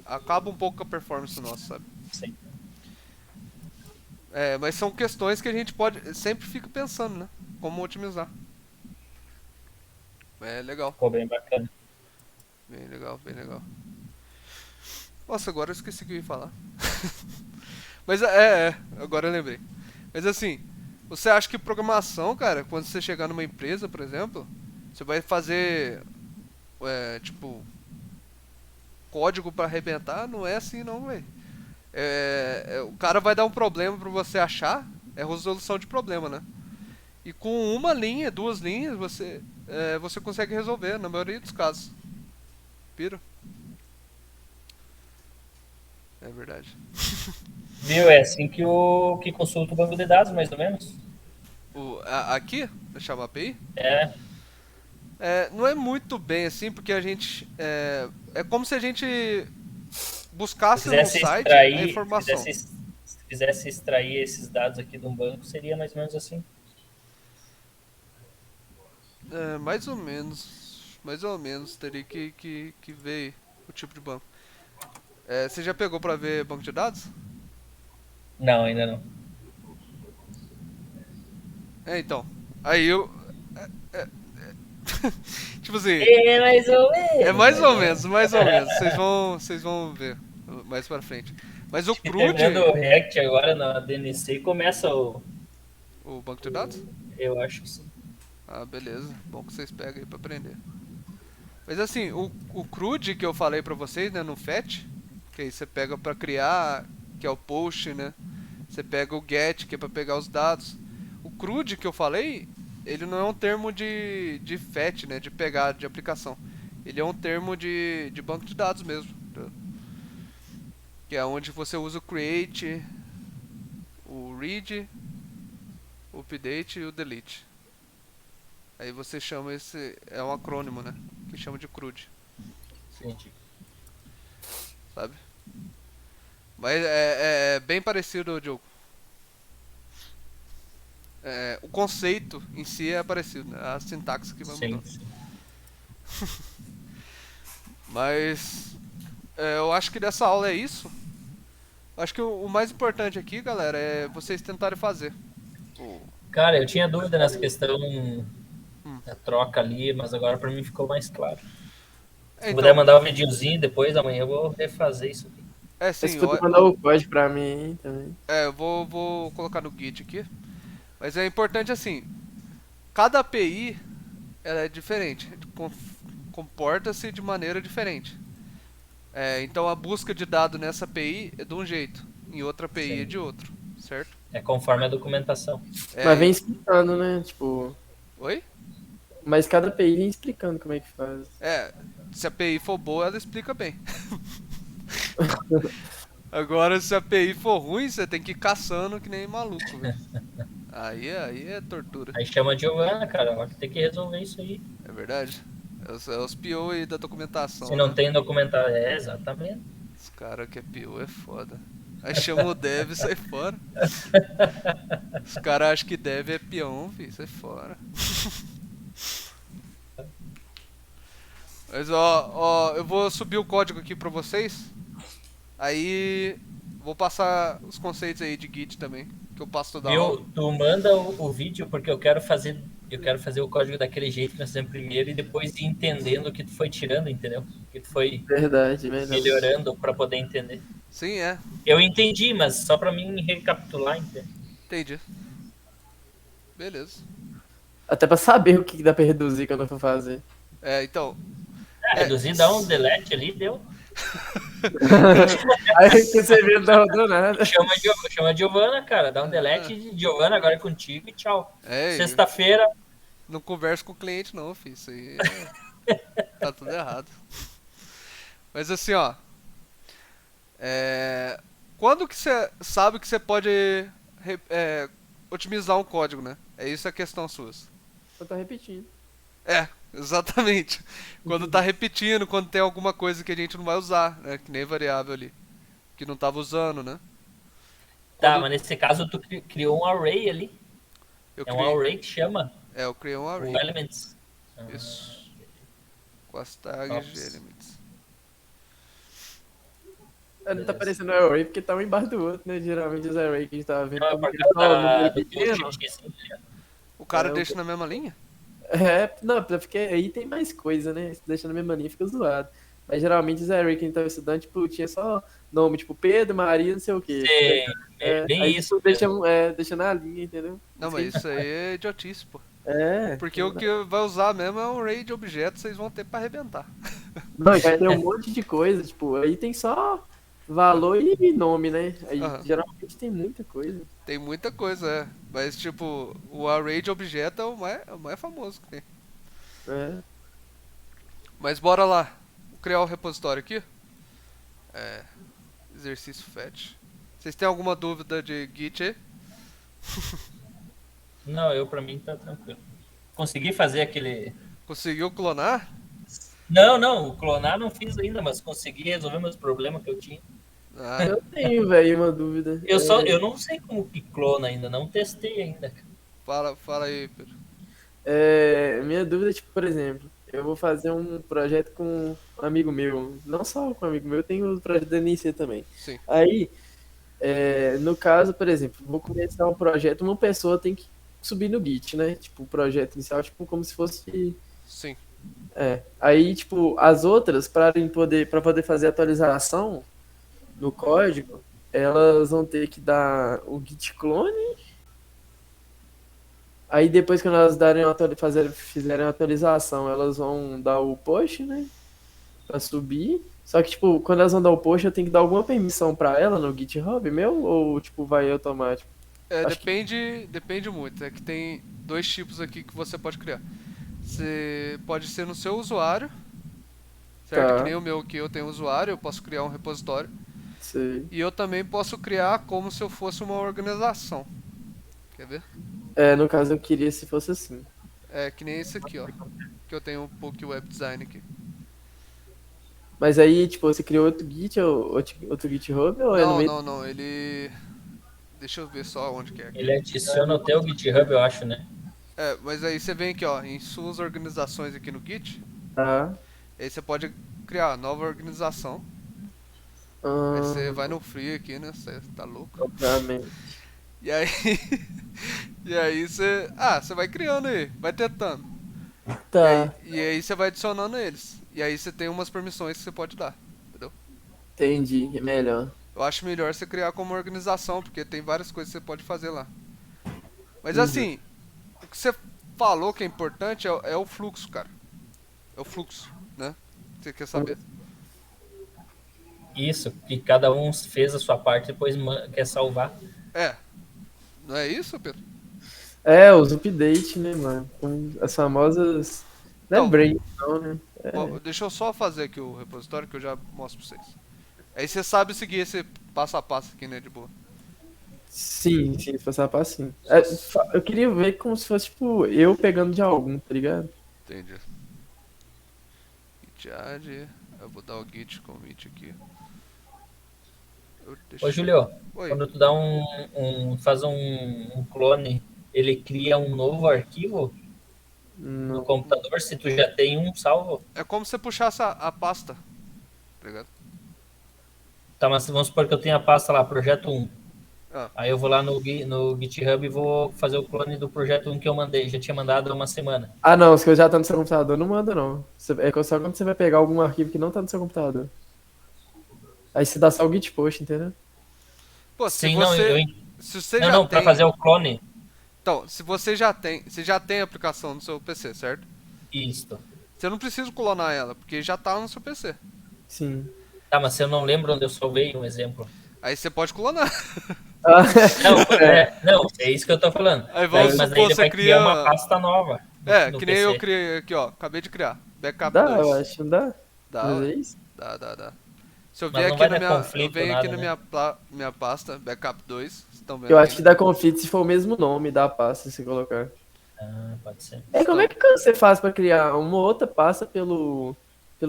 Acaba um pouco com a performance nossa, sabe? Sim. Mas são questões que a gente sempre fica pensando, né? Como otimizar. É legal, Ficou bem bacana. bem legal, bem legal. Nossa, agora eu esqueci o que eu ia falar. Mas agora eu lembrei. Mas assim, você acha que programação, cara, quando você chegar numa empresa, por exemplo, você vai fazer, tipo, código pra arrebentar? Não é assim não, velho. O cara vai dar um problema pra você achar, é resolução de problema, né? E com uma linha, 2 linhas, você consegue resolver, na maioria dos casos. Piro? É verdade. Viu? É assim que consulta o banco de dados, mais ou menos. Aqui, deixar uma API, É, não é muito bem assim, porque a gente. É como se a gente se buscasse no quisesse site a extrair, informação. se quisesse extrair esses dados aqui de um banco, seria mais ou menos assim. Mais ou menos. Mais ou menos. Teria que ver o tipo de banco. Você já pegou pra ver banco de dados? Não, ainda não. Então. Aí eu. Tipo assim, É mais ou é menos. mais ou menos, mais ou menos. Vocês vão ver mais pra frente. Mas o Acho que terminando CRUD, o React agora na DNC começa o banco de dados? eu acho que sim. Ah, beleza. Bom que vocês pegam aí pra aprender. Mas assim, o CRUD que eu falei pra vocês, né, no FET, que aí você pega pra criar, que é o post, né? Você pega o GET, que é pra pegar os dados. O CRUD que eu falei, ele não é um termo de FET, né, de pegar, de aplicação. Ele é um termo de banco de dados mesmo. Tá? Que é onde você usa o create, o read, o update e o delete. Aí você chama esse. É um acrônimo, né? Que chama de CRUD, Entendi. sabe? Mas é bem parecido, Diogo. O conceito em si é parecido, né? A sintaxe que vai Sim, mudando. sim. Mas eu acho que dessa aula é isso. Acho que o mais importante aqui, galera, é vocês tentarem fazer. O- Cara, eu tinha dúvida nessa questão Hum. da troca ali, mas agora pra mim ficou mais claro. Se puder Então, mandar um videozinho depois, amanhã eu vou refazer isso aqui. Mas se sim, puder mandar o código pra mim também. eu vou colocar no Git aqui. Mas é importante assim, cada API ela é diferente, comporta-se de maneira diferente. Então a busca de dado nessa API é de um jeito, em outra API é Sim. de outro, certo? É conforme a documentação. Mas vem E- explicando, né? Tipo. Oi? Mas cada API vem explicando como é que faz. Se a API for boa, ela explica bem. Agora, se a API for ruim, você tem que ir caçando que nem maluco, velho. Aí é tortura, Aí chama a Giovana, cara, ela que tem que resolver isso aí. é verdade? É os PO aí da documentação, Se não né? tem documentação, é exatamente. Os caras que é PO é foda. Aí chama o dev e sai fora. Os caras acham que dev é peão, filho, sai fora. Mas ó, eu vou subir o código aqui pra vocês. Aí vou passar os conceitos aí de Git também, que eu passo toda aula. Viu? Tu manda o vídeo porque eu quero fazer o código daquele jeito que nós fizemos primeiro e depois ir entendendo o que tu foi tirando, entendeu? O que tu foi Verdade, verdade. melhorando pra poder entender. Sim, Eu entendi, mas só pra mim recapitular, entendeu? entendi. Beleza. Até pra saber o que dá pra reduzir quando eu for fazer. Então. Reduzir, dá um delete ali, deu. Aí que você vê, não deu nada. Chama a Giovana, cara. Dá um delete de Giovana, agora é contigo e tchau. É, Sexta-feira, não converso com o cliente não, filho. Isso aí tá tudo errado. Mas assim, ó. Quando que você sabe que você pode otimizar um código, né? É isso a questão sua. Eu tô repetindo. Exatamente. Quando tá repetindo, quando tem alguma coisa que a gente não vai usar, né? Que nem variável ali. Que não tava usando, né? tá, Quando mas nesse caso tu criou um array ali. eu É um criei. array que chama Eu criei um array. o elements. Isso. Com as tags Tops. de elements. Não tá parecendo array porque tá um embaixo do outro, né? Geralmente os array que a gente tava vendo. Não, é tá por só causa um número do pequeno. post X. O cara É, deixa na mesma linha? Não, porque aí tem mais coisa, né? Se deixa na mesma linha fica zoado. Mas geralmente os array que a gente tava estudando, tipo, tinha só nome, tipo, Pedro, Maria, não sei o quê. É bem aí, isso. tipo, deixa na linha, entendeu? Não, mas isso aí é idiotice, pô. É. Porque o que vai usar mesmo é um array de objetos, vocês vão ter pra arrebentar. Não, e vai ter um monte de coisa, tipo, aí tem só valor e nome, né? Aí Aham. geralmente tem muita coisa. Tem muita coisa, Mas, tipo, o array de objeto é o mais famoso que tem. É. Mas bora lá. Vou criar o repositório aqui. Exercício fetch. Vocês têm alguma dúvida de Git aí? Não, pra mim tá tranquilo. Consegui fazer aquele. Conseguiu clonar? Não, clonar não fiz ainda, mas consegui resolver meus problemas que eu tinha. Ah, Eu tenho, velho, uma dúvida. Eu não sei como que clona ainda, não testei ainda. fala aí, Pedro. Minha dúvida é, tipo, por exemplo, eu vou fazer um projeto com um amigo meu. Não só com um amigo meu, eu tenho o projeto da NC também. Sim, Aí, no caso, por exemplo, vou começar um projeto, uma pessoa tem que subir no Git, né? Tipo, o projeto inicial, tipo, como se fosse. sim. Aí, tipo, as outras, para poder fazer atualização no código, elas vão ter que dar o git clone. Aí depois, quando elas fizerem a atualização, elas vão dar o push, né? Pra subir. Só que, tipo, quando elas vão dar o push, eu tenho que dar alguma permissão pra ela no GitHub meu? Ou, tipo, vai automático? Acho que Depende muito. É que tem dois tipos aqui que você pode criar. Você pode ser no seu usuário, certo? Que tá. nem o meu aqui, eu tenho usuário, eu posso criar um repositório. Sei. E eu também posso criar como se eu fosse uma organização. Quer ver? No caso, eu queria se fosse assim. É que nem esse aqui, ó. Que eu tenho um pouco web design aqui. Mas aí, tipo, você criou outro Git, ou outro GitHub, ou é no Não, meio? não, não. Ele. Deixa eu ver só onde que é aqui. Ele adiciona até o GitHub, eu acho, né? É, mas aí você vem aqui, ó, em suas organizações aqui no Git. Tá. Aí você pode criar nova organização. Aí você vai no free aqui, né? Você tá louco. Obviamente. E aí. E aí você. Ah, você vai criando aí, vai tentando. Tá, E aí você vai adicionando eles. E aí você tem umas permissões que você pode dar. Entendeu? entendi. É melhor. Eu acho melhor você criar como organização, porque tem várias coisas que você pode fazer lá. Mas Uhum. assim, o que você falou que é importante é o fluxo, cara. É o fluxo, né? Você quer saber. Isso, que cada um fez a sua parte e depois quer salvar. É, não é isso, Pedro? Os updates, né, mano? Com as famosas. Não é Então, break, não, né? deixa eu só fazer aqui o repositório que eu já mostro pra vocês. Aí você sabe seguir esse passo a passo aqui, né, de boa. Sim, sim, se passar pra sim. Só- Eu queria ver como se fosse, tipo, eu pegando de algum, tá ligado? Entendi. Git add. Eu vou dar o git commit aqui. Ô, Julio, Oi. quando tu dá faz um clone, ele cria um novo arquivo no Não. computador se tu já tem um salvo? É como se você puxasse a pasta, tá ligado? Tá, mas vamos supor que eu tenho a pasta lá, projeto 1. Ah, Aí eu vou lá no GitHub e vou fazer o clone do projeto 1 que eu mandei, já tinha mandado há uma semana. Ah, não, se eu já tá no seu computador, não manda, não. É só quando você vai pegar algum arquivo que não tá no seu computador. Aí você dá só o git push, entendeu? pô, Sim, não, se você não, já não, para tem, fazer o clone. então, se você já tem a aplicação no seu PC, certo? Isso. Você não precisa clonar ela, porque já tá no seu PC. Sim. Tá, mas eu não lembro onde eu salvei um exemplo. Aí você pode clonar. Ah, Não, é isso que eu tô falando. Aí vamos Mas supor, daí ele você vai criar cria. uma pasta nova no Que nem eu PC. criei aqui, ó. Acabei de criar. Backup dá, eu 2. acho, não dá? Dá, Mas ué. é isso? Dá. Se eu Mas vier não aqui vai na dar minha. Eu conflito, venho aqui nada, na né? minha pasta, Backup 2. Vocês estão vendo Eu aqui, acho que né? dá conflito se for o mesmo nome da pasta, se colocar. Ah, pode ser. Como é que você faz pra criar uma outra pasta pelo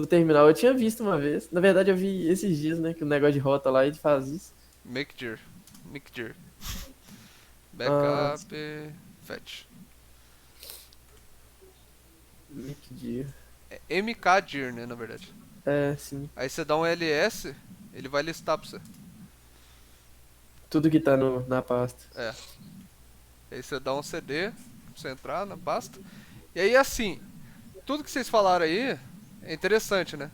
terminal? Eu tinha visto uma vez. Na verdade, eu vi esses dias, né? Que o negócio de rota lá, ele faz isso. Mixture. Ah. Backup. Fetch. Micdir. É mkdir, né, na verdade. Sim. Aí você dá um ls, ele vai listar pra você. Tudo que tá na pasta. Aí você dá um cd pra você entrar na pasta. E aí, assim, tudo que vocês falaram aí é interessante, né?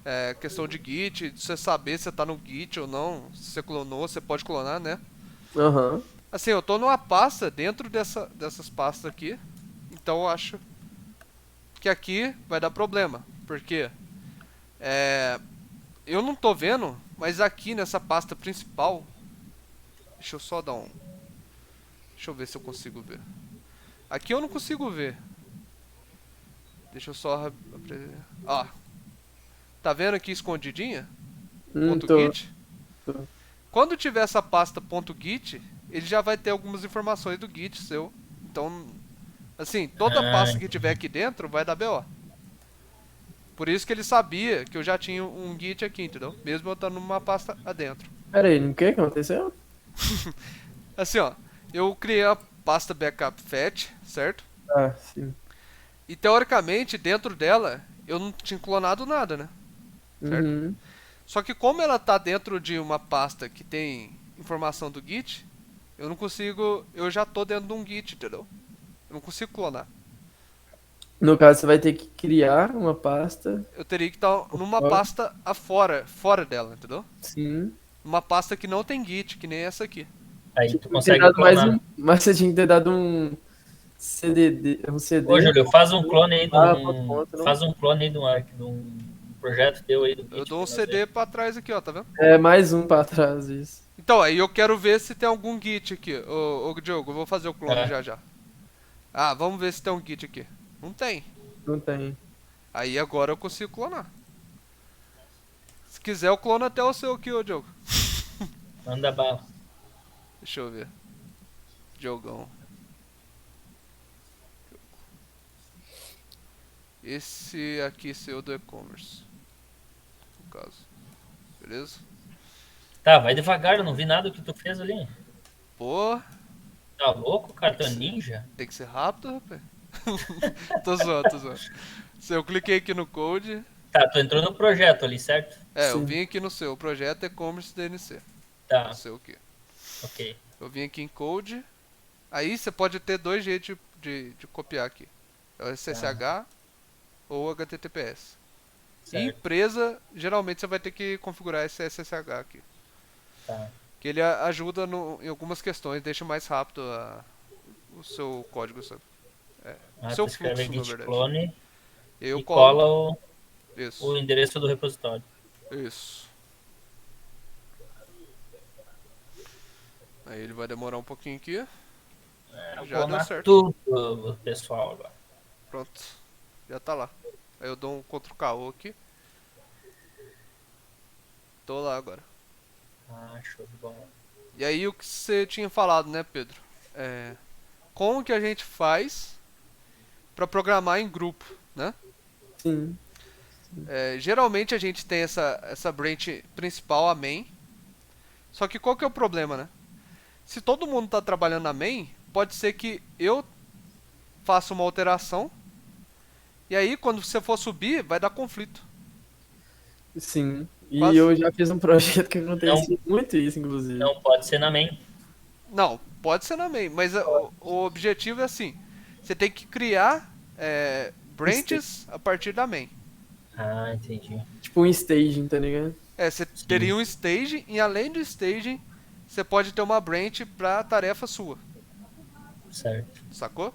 É questão de Git, de você saber se você tá no Git ou não. Se você clonou, você pode clonar, né? Aham. Assim, eu tô numa pasta dentro dessas pastas aqui. Então eu acho que aqui vai dar problema. Porque eu não tô vendo, mas aqui nessa pasta principal. Deixa eu só dar um. Deixa eu ver se eu consigo ver. Aqui eu não consigo ver. Deixa eu só. Ó. Tá vendo aqui escondidinha? Ponto Tô. .git? Tô. Quando tiver essa pasta .git, ele já vai ter algumas informações do Git seu, Então, assim, toda pasta que tiver aqui dentro vai dar BO. Por isso que ele sabia que eu já tinha um Git aqui, entendeu? Mesmo eu estando numa pasta adentro. Pera aí, o que aconteceu? Assim, ó, eu criei a pasta backup fetch, certo? Ah, sim. E teoricamente, dentro dela, eu não tinha clonado nada, né? Certo? Uhum. Só que como ela tá dentro de uma pasta que tem informação do Git, eu não consigo, eu já tô dentro de um Git, entendeu? Eu não consigo clonar. No caso, você vai ter que criar uma pasta. Eu teria que estar numa Fora. pasta fora dela, entendeu? Sim. Uma pasta que não tem Git, que nem essa aqui. Aí Tipo, tu ter consegue dado mais clonar. mas você tinha que ter dado um CDD, um CD. Ô, Júlio, faz um clone aí de ponto, ponto, não? Faz um clone aí de um projeto teu aí do Git. Eu dou um pra nós ver. CD pra trás aqui, ó, tá vendo? É, mais um pra trás, isso. Então, aí eu quero ver se tem algum Git aqui. Ô Diogo, eu vou fazer o clone Tá. já. Ah, vamos ver se tem um Git aqui. Não tem. Não tem. Aí agora eu consigo clonar. Se quiser, eu clono até o seu aqui, ô Diogo. Manda bala. Deixa eu ver. Diogão. Esse aqui seu do e-commerce. No caso. Beleza? Tá, vai devagar, eu não vi nada que tu fez ali. Pô, Tá louco, cara? Tu é ninja? tem que ser rápido, rapaz. Tô zoando. Se eu cliquei aqui no code. Tá, tu entrou no projeto ali, certo? É, eu Sim. vim aqui no seu projeto e-commerce DNC. Tá, No seu aqui. ok. Eu vim aqui em code. Aí você pode ter dois jeitos de copiar aqui. É o SSH ou HTTPS. E Certo. empresa, geralmente você vai ter que configurar esse SSH aqui. Tá. Que ele ajuda em algumas questões, deixa mais rápido o seu código, sabe? Seu Tu escreve fluxo, na git verdade. clone E eu e colo. cola o Isso, endereço do repositório. isso. Aí ele vai demorar um pouquinho aqui. Eu Já vou deu na certo. tudo, pessoal, agora. Pronto. Já tá lá. Aí eu dou um Ctrl KO aqui. Tô lá agora. Ah, show de bola. E aí o que você tinha falado, né, Pedro? Como que a gente faz pra programar em grupo, né? Sim. Geralmente a gente tem essa branch principal, a main. Só que qual que é o problema, né? Se todo mundo tá trabalhando na main, pode ser que eu faça uma alteração. E aí quando você for subir, vai dar conflito. Sim. E Quase- eu já fiz um projeto que Não. acontecia muito isso, inclusive. Não pode ser na main. Não, pode ser na main, mas o objetivo é assim. Você tem que criar branches a partir da main. Ah, entendi. Tipo um staging, tá ligado? Você teria um staging e além do staging, você pode ter uma branch pra tarefa sua, Certo. sacou?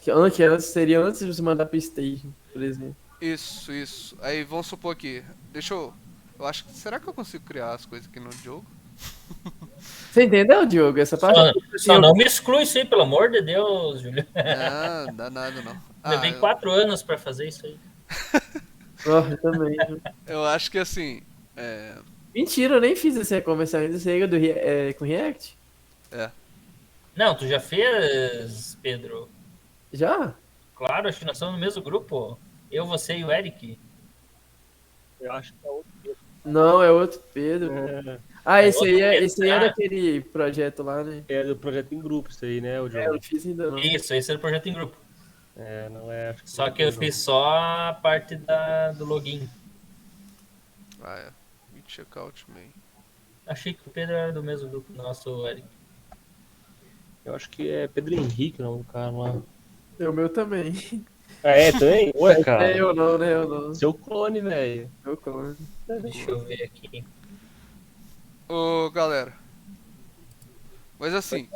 Que antes seria antes de você mandar pro staging, por exemplo. Isso. Aí vamos supor aqui. Deixa eu. Eu acho que. Será que eu consigo criar as coisas aqui no jogo? Você entendeu, Diogo? Essa parte Só não me exclui isso aí, pelo amor de Deus, Júlio. Não dá nada não. Levei 4 anos pra fazer isso aí. Eu também. eu acho que assim. Mentira, eu nem fiz esse e-commerce ainda. Você é com React? Não, tu já fez, Pedro? Já? Claro, acho que nós estamos no mesmo grupo. Eu, você e o Eric. Eu acho que é outro. Não, é outro Pedro. É, Esse aí outro esse aí é Pedro. daquele projeto lá, né? é do projeto em grupo isso aí, né, o Eu Diogo? não fiz ainda não. Isso, esse era o projeto em grupo. É, não é. Acho que Só não que eu não. fiz só a parte do login. Git checkout main. Achei que o Pedro era do mesmo grupo nosso, Eric. Eu acho que é Pedro Henrique o nome do cara lá. É o meu também. Ah, é, também? Ué, cara. É eu não, né? Eu não. Seu clone, velho. Eu clone. Deixa eu ver aqui. Ô galera. Mas assim.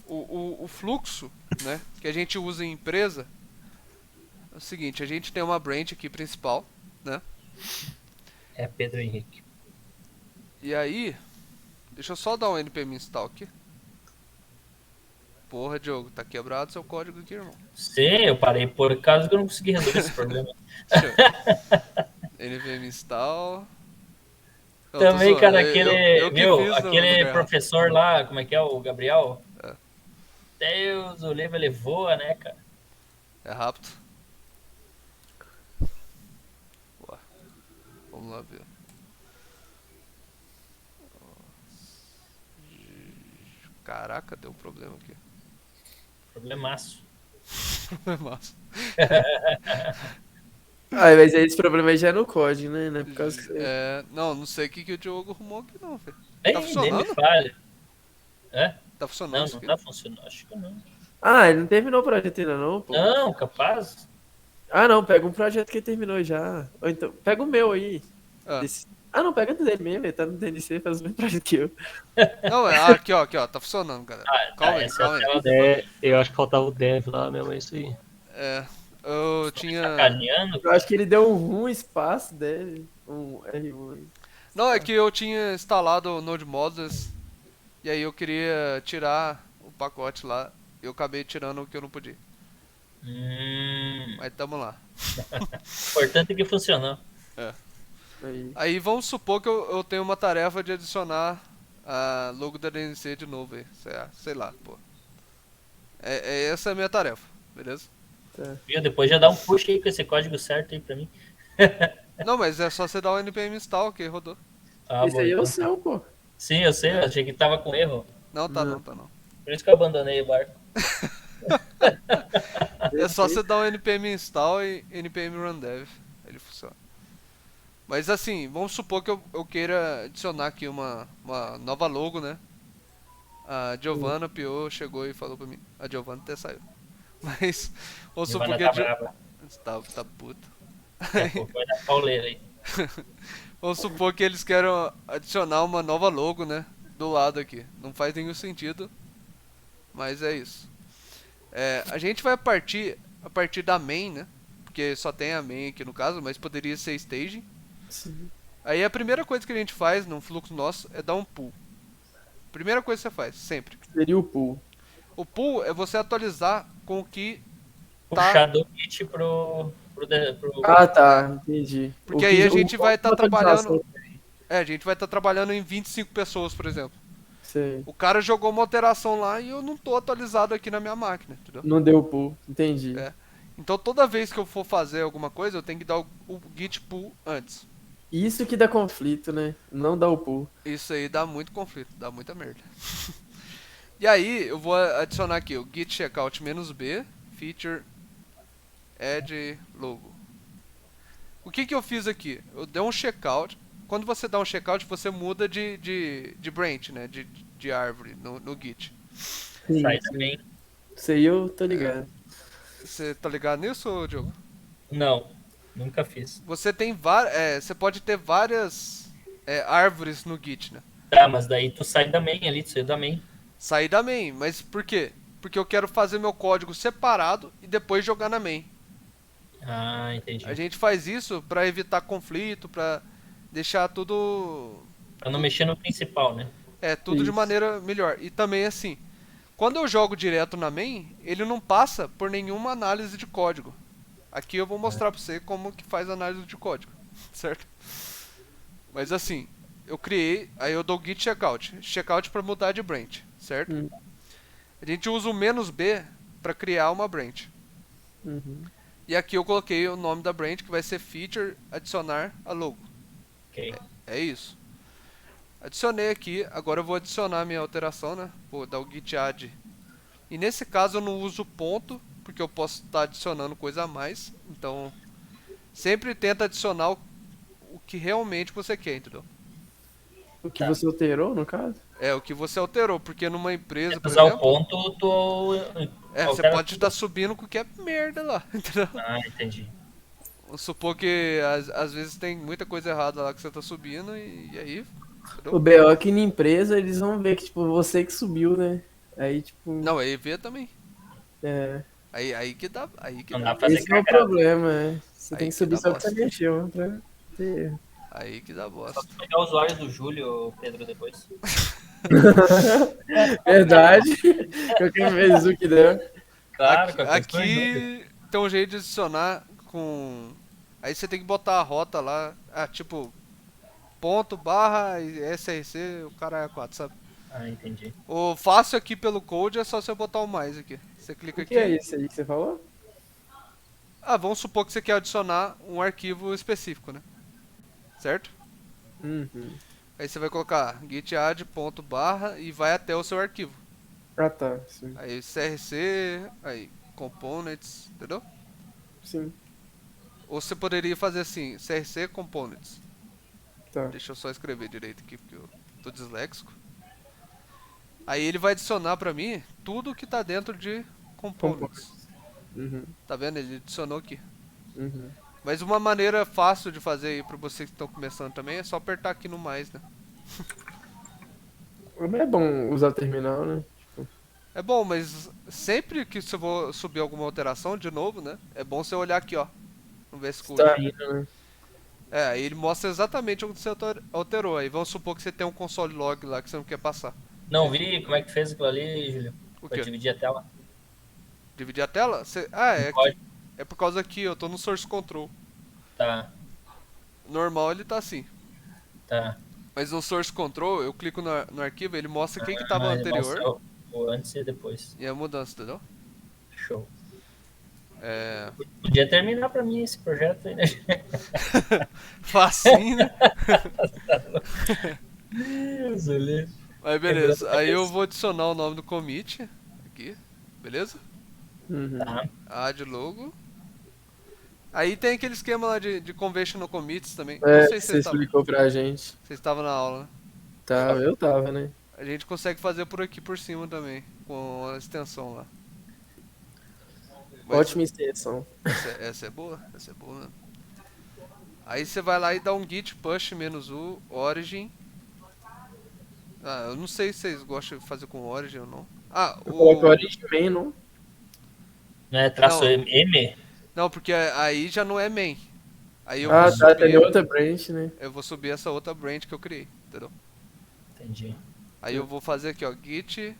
O fluxo, né? Que a gente usa em empresa. É o seguinte, a gente tem uma branch aqui principal, né? É Pedro Henrique. E aí. Deixa eu só dar um npm install aqui. Porra, Diogo, tá quebrado seu código aqui, irmão. Sim, eu parei por causa que eu não consegui resolver esse problema. npm install. Não, tô Também, zoando. cara, Eu aquele, que viu, fiz no aquele lugar errado. professor lá, como é que é, o Gabriel? Deus, o livro ele voa, né, cara? É rápido. Ué, vamos lá ver. Caraca, deu um problema aqui. Problemaço. É massa. Ah, mas aí esse problema aí já é no código, né? Não é por causa que você... Não sei o que o Diogo arrumou aqui não, velho. Ei, Tá nem me funcionando? falha. É? Tá funcionando Não, isso não aqui? tá funcionando. Acho que não. Ah, ele não terminou o projeto ainda não, pô. Não, capaz. Ah, não, pega um projeto que ele terminou já. Ou então, pega o meu aí. Ah. Ah, não, pega o dele mesmo, ele tá no DNC, faz o mesmo projeto que eu. Não, aqui, ó, tá funcionando, galera. Calma aí, essa é a calma aí. tela Eu acho que faltava o dev lá mesmo, é isso aí. Eu tinha... sacaneando. Eu acho que ele deu um espaço dele, um R1. Não, é que eu tinha instalado o Node Modules e aí eu queria tirar o pacote lá. Eu acabei tirando o que eu não podia. Mas tamo lá. Importante que funcionou. Aí. Aí vamos supor que eu tenho uma tarefa de adicionar a logo da DNC de novo aí. Sei lá, pô. Essa é a minha tarefa, beleza? Viu? Depois já dá um push aí com esse código certo aí pra mim. Não, mas é só você dar o npm install que rodou. Ah, Esse bom, aí é então o tá. seu, pô. Sim, eu sei, eu achei que tava com erro. Não, tá Não. não, tá não. Por isso que eu abandonei o barco. É só você dar um npm install e npm run dev. Ele funciona. Mas assim, vamos supor que eu queira adicionar aqui uma nova logo, né? A Giovanna Pio chegou e falou pra mim. A Giovanna até saiu. Mas vamos supor Giovana que tá a brava. tá puta. Daqui a pouco vai dar pauleira aí. Vamos supor que eles querem adicionar uma nova logo, né? Do lado aqui. Não faz nenhum sentido. Mas é isso. A gente vai a partir da main, né? Porque só tem a main aqui no caso, mas poderia ser staging. Sim. Aí a primeira coisa que a gente faz no fluxo nosso é dar um pull. Primeira coisa que você faz, sempre. Seria o pool. O pull é você atualizar com o que Puxar do Git pro Ah, tá, entendi. Porque aí a gente vai estar trabalhando. atualização. A gente vai estar trabalhando em 25 pessoas, por exemplo. Sei. O cara jogou uma alteração lá e eu não tô atualizado aqui na minha máquina, entendeu? Não deu pool, entendi. É. Então toda vez que eu for fazer alguma coisa, eu tenho que dar o git pull antes. Isso que dá conflito, né? Não dá o pool. Isso aí dá muito conflito, dá muita merda. E aí eu vou adicionar aqui o git checkout "-b feature add logo". O que eu fiz aqui? Eu dei um checkout. Quando você dá um checkout, você muda de branch, né? De árvore no git. Sim, sai sim. também. Isso aí eu tô ligado. Você tá ligado nisso, Diogo? Não, nunca fiz. Você tem você pode ter várias árvores no git, né? Tá, mas daí tu sai da main ali, tu saiu da main. Sair da main, mas por quê? Porque eu quero fazer meu código separado e depois jogar na main. Ah, entendi. A gente faz isso pra evitar conflito, pra deixar tudo Pra não mexer no principal, né? tudo de Isso. maneira melhor. E também assim, quando eu jogo direto na main, ele não passa por nenhuma análise de código. Aqui eu vou mostrar pra você como que faz análise de código, certo? Mas assim, eu criei, aí eu dou git checkout pra mudar de branch, certo? A gente usa o "-b pra criar uma branch. Uhum. E aqui eu coloquei o nome da branch, que vai ser feature adicionar a logo. Ok. É isso. Adicionei aqui, agora eu vou adicionar a minha alteração, né? Vou dar o git add. E nesse caso eu não uso ponto, porque eu posso estar adicionando coisa a mais. Então, sempre tenta adicionar o que realmente você quer, entendeu? O que Tá. você alterou, no caso? É, o que você alterou, porque numa empresa, por Usar o exemplo, ponto, tu. você altera pode tudo. estar subindo qualquer merda lá, entendeu? Ah, entendi. Vamos supor que às vezes tem muita coisa errada lá que você tá subindo e aí... O BO aqui na empresa, eles vão ver que, tipo, você que subiu, né? Aí, tipo, Não, aí vê também. é... Aí que dá. Aí que Não dá. dá pra fazer Esse é o cagada. problema, é. Você Aí tem que que subir dá só que você bosta. mexeu, pra ter... Aí que dá Só bosta. tu pegar o usuário do Júlio, Pedro, depois. Verdade. Qualquer vez o que der. Claro, Aqui, qualquer coisa. aqui tem um jeito de adicionar com... Aí você tem que botar a rota lá. Tipo... Ponto, barra, SRC, o cara é 4, sabe? Ah, entendi. O fácil aqui pelo code é só você botar o mais aqui. Você clica O aqui. que é isso aí que você falou? Ah, vamos supor que você quer adicionar um arquivo específico, né? Certo? Uhum. Aí você vai colocar git add ponto barra e vai até o seu arquivo. Ah, tá. Sim. Aí CRC, aí components, entendeu? Sim. Ou você poderia fazer assim, CRC components. Tá. Deixa eu só escrever direito aqui porque eu tô disléxico. Aí ele vai adicionar pra mim tudo que tá dentro de components. Uhum. Tá vendo? Ele adicionou aqui. Uhum. Mas uma maneira fácil de fazer aí pra vocês que estão começando também é só apertar aqui no mais, né? É bom usar o terminal, né? É bom, mas sempre que você for subir alguma alteração de novo, né? É bom você olhar aqui, ó, no VS Code. Tá indo, né? É, aí ele mostra exatamente o que você alterou. Aí vamos supor que você tem um console log lá que você não quer passar. Não vi como é que fez aquilo ali, Júlio. O Pra quê? dividir a tela. Dividir a tela? Ah, No código. é por causa aqui, eu tô no source control. Tá, Normal ele tá assim. tá. Mas no source control, eu clico no arquivo, ele mostra quem que tava Ah, ele anterior mostra o antes e depois. e a mudança, entendeu? Show. É. Podia terminar pra mim esse projeto aí, né? Facinho, né? Júlio. Mas beleza, aí eu vou adicionar o nome do commit aqui, beleza? Uhum. Tá. Add logo. Aí tem aquele esquema lá de conventional commits também. É, Não sei se você explicou pra gente. vocês estavam na aula, né? Tá, eu tava, né? A gente consegue fazer por aqui por cima também, com a extensão lá. Mas Ótima extensão. essa é boa, né? Aí você vai lá e dá um git push "-u origin". Ah, eu não sei se vocês gostam de fazer com origin ou não. Ah, Eu coloco o origin main, não? Não é traço Não. M? Não, porque aí já não é main. Aí eu Ah, vou tá, tem subir, outra branch, né? eu vou subir essa outra branch que eu criei, entendeu? Entendi. Aí eu vou fazer aqui, ó, git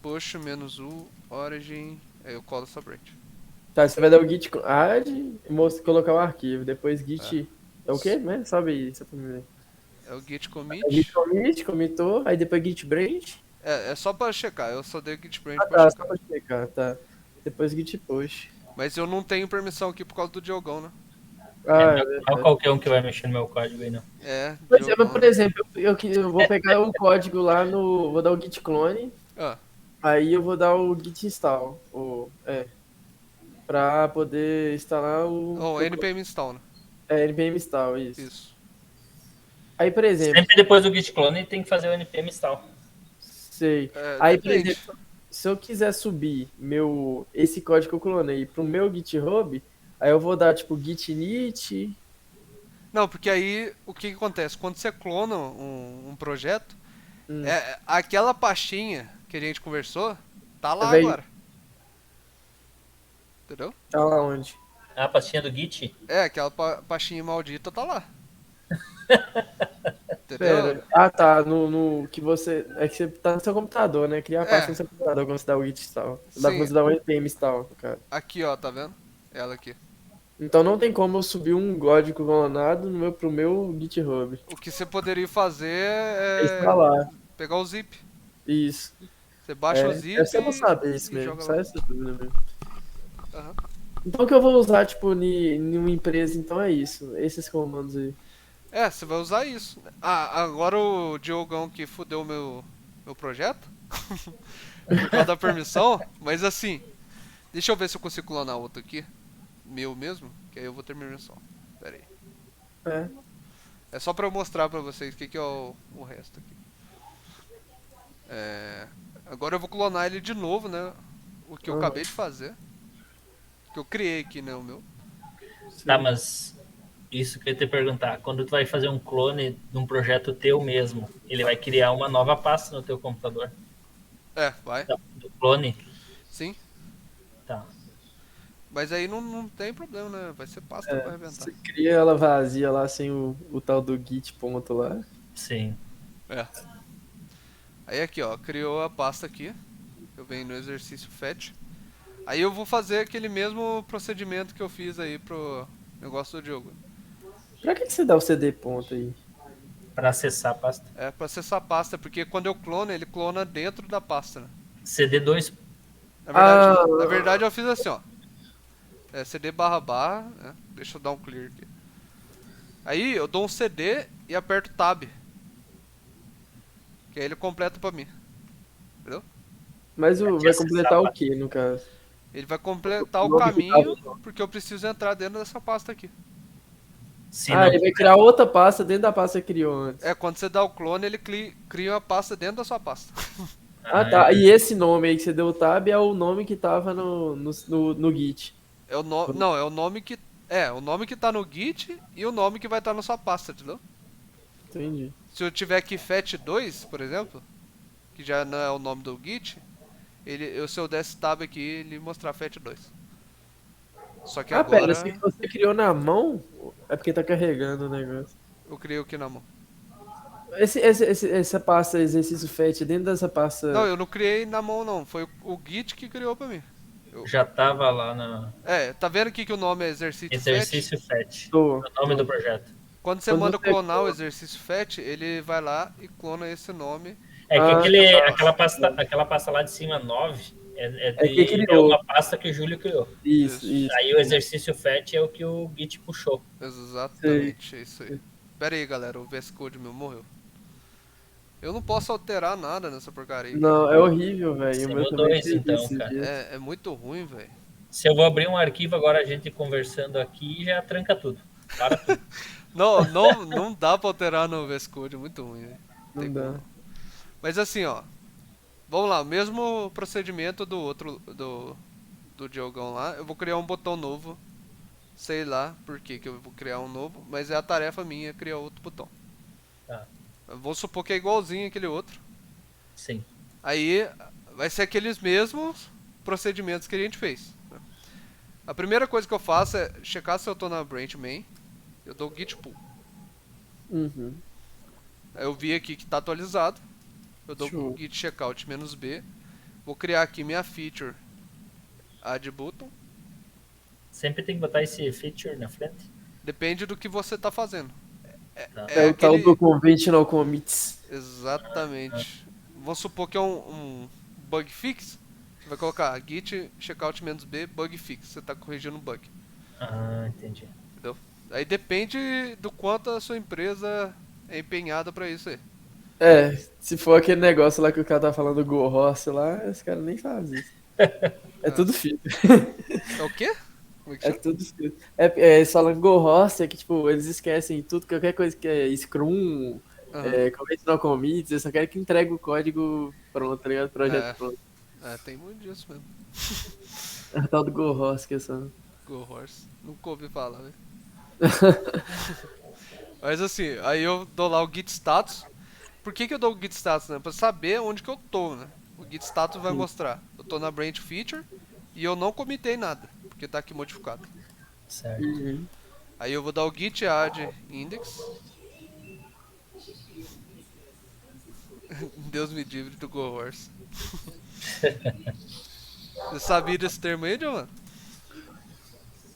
push "-u origin", aí eu colo essa branch. Tá, você vai dar o git add e colocar o arquivo. Depois git. É o quê, né? Sobe aí, só pra me ver. É o git Git commit. commit, commitou, aí depois git branch. É só pra checar, eu só dei git branch Ah, pra tá, só checar. pra checar, tá. Depois git push. Mas eu não tenho permissão aqui por causa do Diogão, né? Ah, Não é qualquer um que vai mexer no meu código aí, não. É, Pois é, Diogão. mas, por exemplo, eu vou pegar o código lá no. Vou dar o git clone, Ah, aí eu vou dar o git install. Pra poder instalar o. npm install, né? É, npm install, isso. Isso. Aí, por exemplo, Sempre depois do git clone tem que fazer o npm install. sei. É, Aí, por depende. exemplo, se eu quiser subir esse código que eu clonei pro meu GitHub, aí eu vou dar tipo git init. Não, porque aí o que acontece? Quando você clona um projeto, Hum. aquela pastinha que a gente conversou, tá lá Vai- agora. Entendeu? Tá lá onde? A pastinha do git? É, aquela pastinha maldita tá lá. Entendeu? Pera. Ah, tá. No que você. É que você tá no seu computador, né? Cria a pasta no seu computador quando você dá o git install. Dá Sim. quando você dá o npm install, cara. Aqui, ó, tá vendo? Ela aqui. Então não tem como eu subir um código clonado pro meu GitHub. O que você poderia fazer É é instalar. pegar o zip. Isso. Você baixa o zip É só pra saber isso e mesmo. joga Só lá. essa dúvida mesmo. Aham. Então o que eu vou usar, tipo, em uma empresa, então é isso. Esses comandos aí. É, você vai usar isso. Ah, agora o Diogão que fudeu meu projeto. Por causa da permissão. Mas assim, deixa eu ver se eu consigo clonar outro aqui. Meu mesmo, que aí eu vou ter permissão. Pera aí. É. É só pra eu mostrar pra vocês o que é o resto aqui. Agora eu vou clonar ele de novo, né? O que eu Uhum. acabei de fazer. Que eu criei aqui, né? O meu. Tá, mas isso que eu ia te perguntar. Quando tu vai fazer um clone de um projeto teu mesmo, ele vai criar uma nova pasta no teu computador? É, vai. Do clone? Sim. Tá. Mas aí não tem problema, né? Vai ser pasta pra arrebentar. Você cria ela vazia lá sem o tal do git ponto lá. Sim. É. Aí aqui, ó, criou a pasta aqui. Eu venho no exercício fetch. Aí eu vou fazer aquele mesmo procedimento que eu fiz aí pro negócio do Diogo. Pra que você dá o cd ponto aí? Para acessar a pasta. É pra acessar a pasta, porque quando eu clono, ele clona dentro da pasta, né? CD2. Na verdade eu fiz assim, ó. CD barra, né? Deixa eu dar um clear aqui. Aí eu dou um CD e aperto Tab. Que aí ele completa pra mim. Entendeu? Mas Pra te vai acessar completar a o pasta. que, no caso? Ele vai completar o nome que caminho, tava. porque eu preciso entrar dentro dessa pasta aqui. Se Ah, não ele vai criar outra pasta dentro da pasta que criou antes. Quando você dá o clone, ele cria uma pasta dentro da sua pasta. Ah, tá. E esse nome aí que você deu o tab é o nome que tava no Git. Não, é o nome que. O nome que tá no Git e o nome que vai estar na sua pasta, entendeu? Entendi. Se eu tiver aqui FAT2, por exemplo, que já não é o nome do Git, se eu desse tab aqui, ele mostrar FAT2. Só que agora Pera, se você criou na mão, é porque tá carregando o negócio. eu criei aqui na mão. Essa pasta exercício FET dentro dessa pasta. Não, eu não criei na mão não, foi o Git que criou pra mim. já tava lá na Tá vendo aqui que o nome é exercício FAT? exercício FET. Tô. O nome do projeto. Quando você Quando manda você clonar o exercício FAT, ele vai lá e clona esse nome. É que Ah, aquela pasta lá de cima, 9, que criou. uma pasta que o Júlio criou. Isso, isso. Aí o exercício FET é o que o Git puxou. Exatamente, é isso aí. Pera aí, galera, o VS Code meu morreu. Eu não posso alterar nada nessa porcaria. Não, é horrível, velho. Você O meu mudou também isso, fez então, esses cara. dias. É muito ruim, velho. Se eu vou abrir um arquivo agora, a gente conversando aqui, já tranca tudo. Para tudo. Não dá pra alterar no VS Code, é muito ruim, velho. Não Tem dá. como. Mas assim, ó. Vamos lá, mesmo procedimento do Diogão lá. Eu vou criar um botão novo. Sei lá por que eu vou criar um novo, mas é a tarefa minha criar outro botão. Tá. Eu vou supor que é igualzinho aquele outro. Sim. Aí vai ser aqueles mesmos procedimentos que a gente fez. Né? A primeira coisa que eu faço é checar se eu tô na branch main. Eu dou git pull. Uhum. Aí eu vi aqui que tá atualizado. Eu dou Show. git checkout -b. Vou criar aqui minha feature add button. Sempre tem que botar esse feature na frente. Depende do que você tá fazendo. Tá. É o tal do conventional commits. Exatamente. Vamos supor que é um bug fix. Você vai colocar git checkout -b bug fix. Você tá corrigindo um bug. Ah, entendi. Entendeu? Aí depende do quanto a sua empresa é empenhada pra isso aí. Se for aquele negócio lá que o cara tá falando do Go Horse lá, esse cara nem faz isso. É tudo feito. É o quê? Como é que É chama? tudo feito. Eles falam Go Horse, é que tipo, eles esquecem tudo, qualquer coisa que é Scrum, Aham. conventional commits, eles só querem que entregue o código pronto, tá ligado? Projeto pronto. Tem muito disso mesmo. É o tal do Go Horse que é só. Go Horse. Nunca ouvi falar, né? Mas assim, aí eu dou lá o git status. Por que eu dou o git status, né? Pra saber onde que eu tô, né? O git status vai mostrar. Eu tô na branch feature e eu não comitei nada, porque tá aqui modificado. Certo. Uhum. Aí eu vou dar o git add index. Deus me livre do Go Horse. Você sabia desse termo aí, John?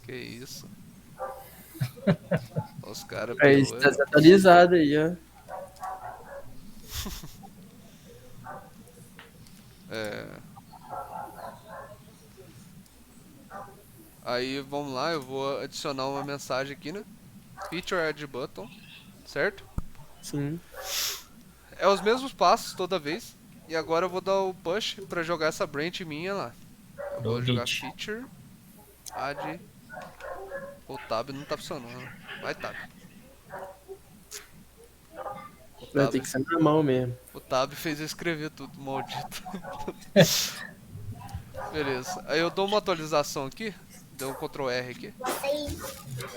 Que isso? Os caras É isso, tá desatualizado aí, ó. Aí vamos lá, eu vou adicionar uma mensagem aqui, né? Feature add button, certo? Sim. É os mesmos passos toda vez. E agora eu vou dar o push pra jogar essa branch minha lá. Eu vou Do jogar Git. feature add. O tab não tá funcionando. Vai tab. Vai ter que ser na mão mesmo. O tab fez eu escrever tudo, maldito. Beleza. Aí eu dou uma atualização aqui. Dou um Ctrl R aqui.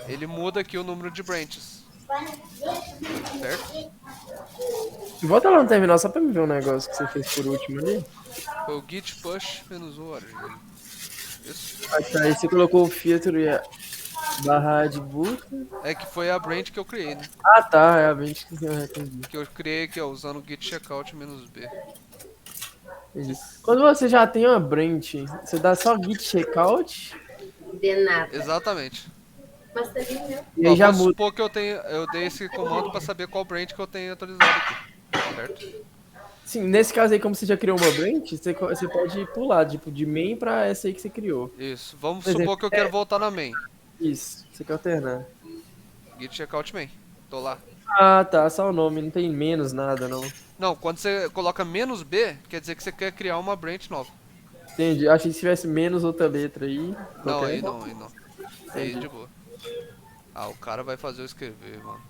Ele muda aqui o número de branches. Certo? Volta lá no terminal só pra me ver um negócio que você fez por último ali. Foi o git push menos o origin. Isso. Tá, aí você colocou o filtro e a barra de button. É que foi a branch que eu criei, né? Ah, tá, é a mente que eu entendi. Que eu criei aqui, ó, usando o git checkout -b. Entendi. Quando você já tem uma branch, você dá só git checkout. De nada. Exatamente. E aí já vamos muda. supor que eu dei esse comando pra saber qual branch que eu tenho atualizado aqui, certo? Sim, nesse caso aí, como você já criou uma branch, você pode pular, tipo, de main pra essa aí que você criou. Isso, vamos Por exemplo, supor que eu quero voltar na main. Isso, você quer alternar. Git checkout main, tô lá. Ah, tá, só o nome, não tem menos nada, não. Não, quando você coloca -b, quer dizer que você quer criar uma branch nova. Entendi, achei que se tivesse menos outra letra aí, Não, qualquer. aí não, aí não. Aí Entendi. de boa. Ah, o cara vai fazer eu escrever, mano.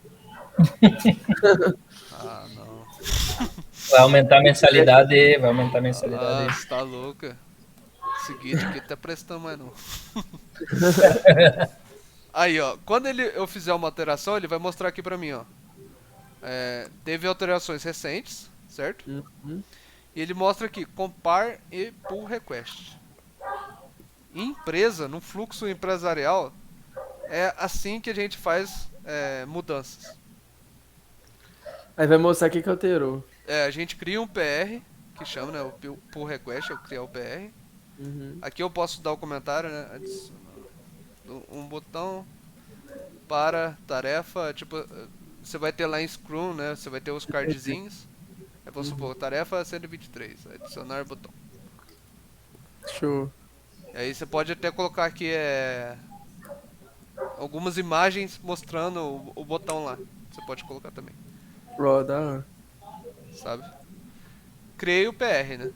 Ah, não. Vai aumentar a mensalidade, vai aumentar a mensalidade. Ah, você tá louca. Esse Git aqui tá prestando mais não. Aí, ó, quando eu fizer uma alteração, ele vai mostrar aqui pra mim, ó. Teve alterações recentes, certo? Uhum. E ele mostra aqui, compare e pull request. Em empresa, no fluxo empresarial, é assim que a gente faz mudanças. Aí vai mostrar o que que alterou. A gente cria um PR, que chama, né, o pull request, é o criar o PR. Uhum. Aqui eu posso dar o comentário, né, um botão para tarefa, tipo, você vai ter lá em Scrum, né, você vai ter os cardzinhos. Vamos supor, tarefa 123, adicionar botão. Show. E aí você pode até colocar aqui algumas imagens mostrando o botão lá. Você pode colocar também, Raw, da hora. sabe? Criei o PR, né?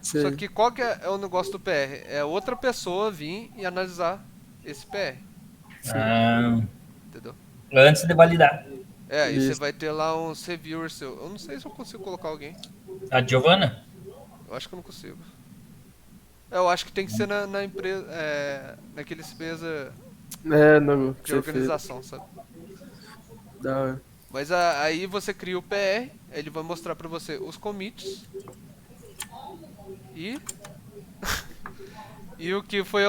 Só Sei. que qual que é o negócio do PR? É outra pessoa vir e analisar esse PR, Ah, entendeu? antes de validar. Aí você Isso. vai ter lá um reviewer seu. Eu não sei se eu consigo colocar alguém. A Giovana? Eu acho que eu não consigo. Eu acho que tem que ser na empresa, naqueles empresa No que de você fez. organização, sabe? Da hora. Mas aí você cria o PR, ele vai mostrar pra você os commits e e o que foi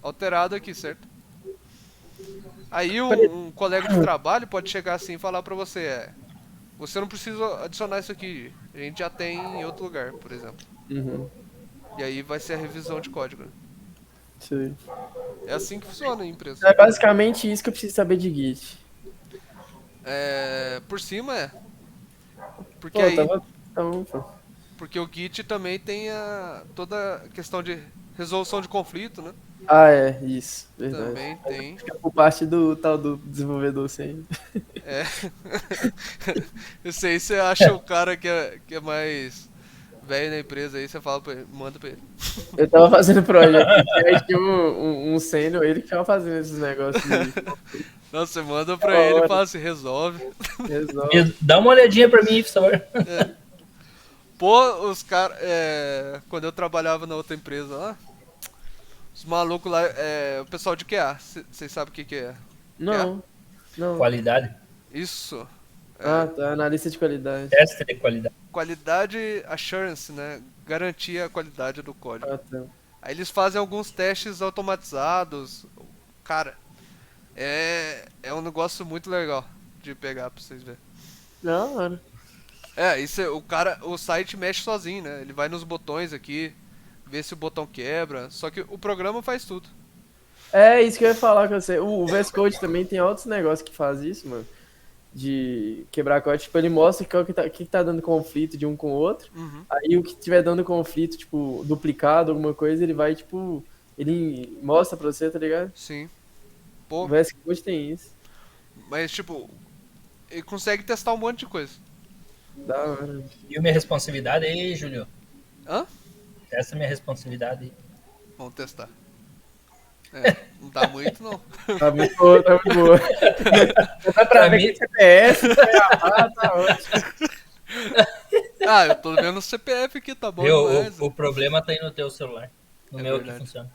alterado aqui, certo? Aí um colega de trabalho pode chegar assim e falar pra você, você não precisa adicionar isso aqui, a gente já tem em outro lugar, por exemplo. Uhum. E aí vai ser a revisão de código, né? Sei. É assim que funciona em empresa. É basicamente isso que eu preciso saber de Git. Por cima porque Pô, aí tava, pô. porque o Git também tem toda a questão de resolução de conflito, né? Ah, é, isso, verdade. Também tem. Fica por parte do tal do desenvolvedor sem. É. Isso aí você acha o cara que é mais velho na empresa aí, você fala pra ele, manda pra ele. Eu tava fazendo projeto e aí tinha um sênior, ele que tava fazendo esses negócios de Não, você manda pra ele e fala assim, resolve. resolve. Dá uma olhadinha pra mim, por favor. Pô, os caras. Quando eu trabalhava na outra empresa lá, os malucos lá, o pessoal de QA, vocês sabem o que é? Não, não. Qualidade. Isso. Ah, tá, analista de qualidade. Teste de qualidade. Qualidade assurance, né? Garantir a qualidade do código. Ah, tá. Aí eles fazem alguns testes automatizados. Cara, é um negócio muito legal de pegar pra vocês verem. Não, mano. O site mexe sozinho, né? Ele vai nos botões aqui, vê se o botão quebra. Só que o programa faz tudo. É isso que eu ia falar com você. O VS Code também tem outros negócios que faz isso, mano. De quebrar código. Tipo, ele mostra que tá dando conflito de um com o outro. Uhum. Aí o que tiver dando conflito, tipo, duplicado, alguma coisa, ele vai, tipo. Ele mostra pra você, tá ligado? Sim. O Pô, VS Code tem isso. mas tipo, ele consegue testar um monte de coisa. Da hora. E minha responsividade aí, Júlio? Hã? Testa minha responsividade aí. Vamos testar. Não dá muito não. Tá muito boa, tá muito boa. Dá pra Pra ver mim- que CPS, tá ótimo. Eu tô vendo o CPF aqui, tá bom Viu? demais. O problema tá aí no teu celular. No É meu verdade. que funciona.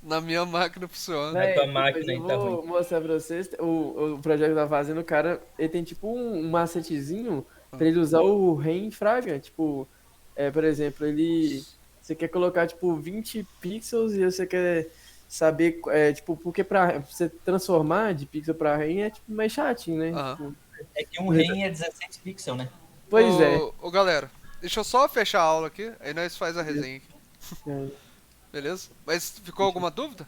Na minha máquina funciona. Na tua Véi, máquina depois aí eu tá vou ruim. mostrar pra vocês o projeto que tá fazendo. O cara, ele tem tipo um macetezinho pra ele usar o REM Fraga. Tipo, por exemplo, você quer colocar tipo 20 pixels e você quer saber, tipo, porque pra você transformar de pixel pra REM é tipo mais chatinho, né? Aham. Tipo, É que um REM é 16 pixels, né? pois é. Ô galera, deixa eu só fechar a aula aqui, aí nós faz a resenha aqui. É. Beleza? Mas ficou alguma dúvida?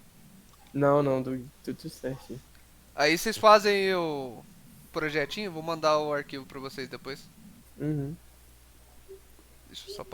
Não, tudo certo. Aí vocês fazem o projetinho, vou mandar o arquivo pra vocês depois. Uhum. Deixa eu só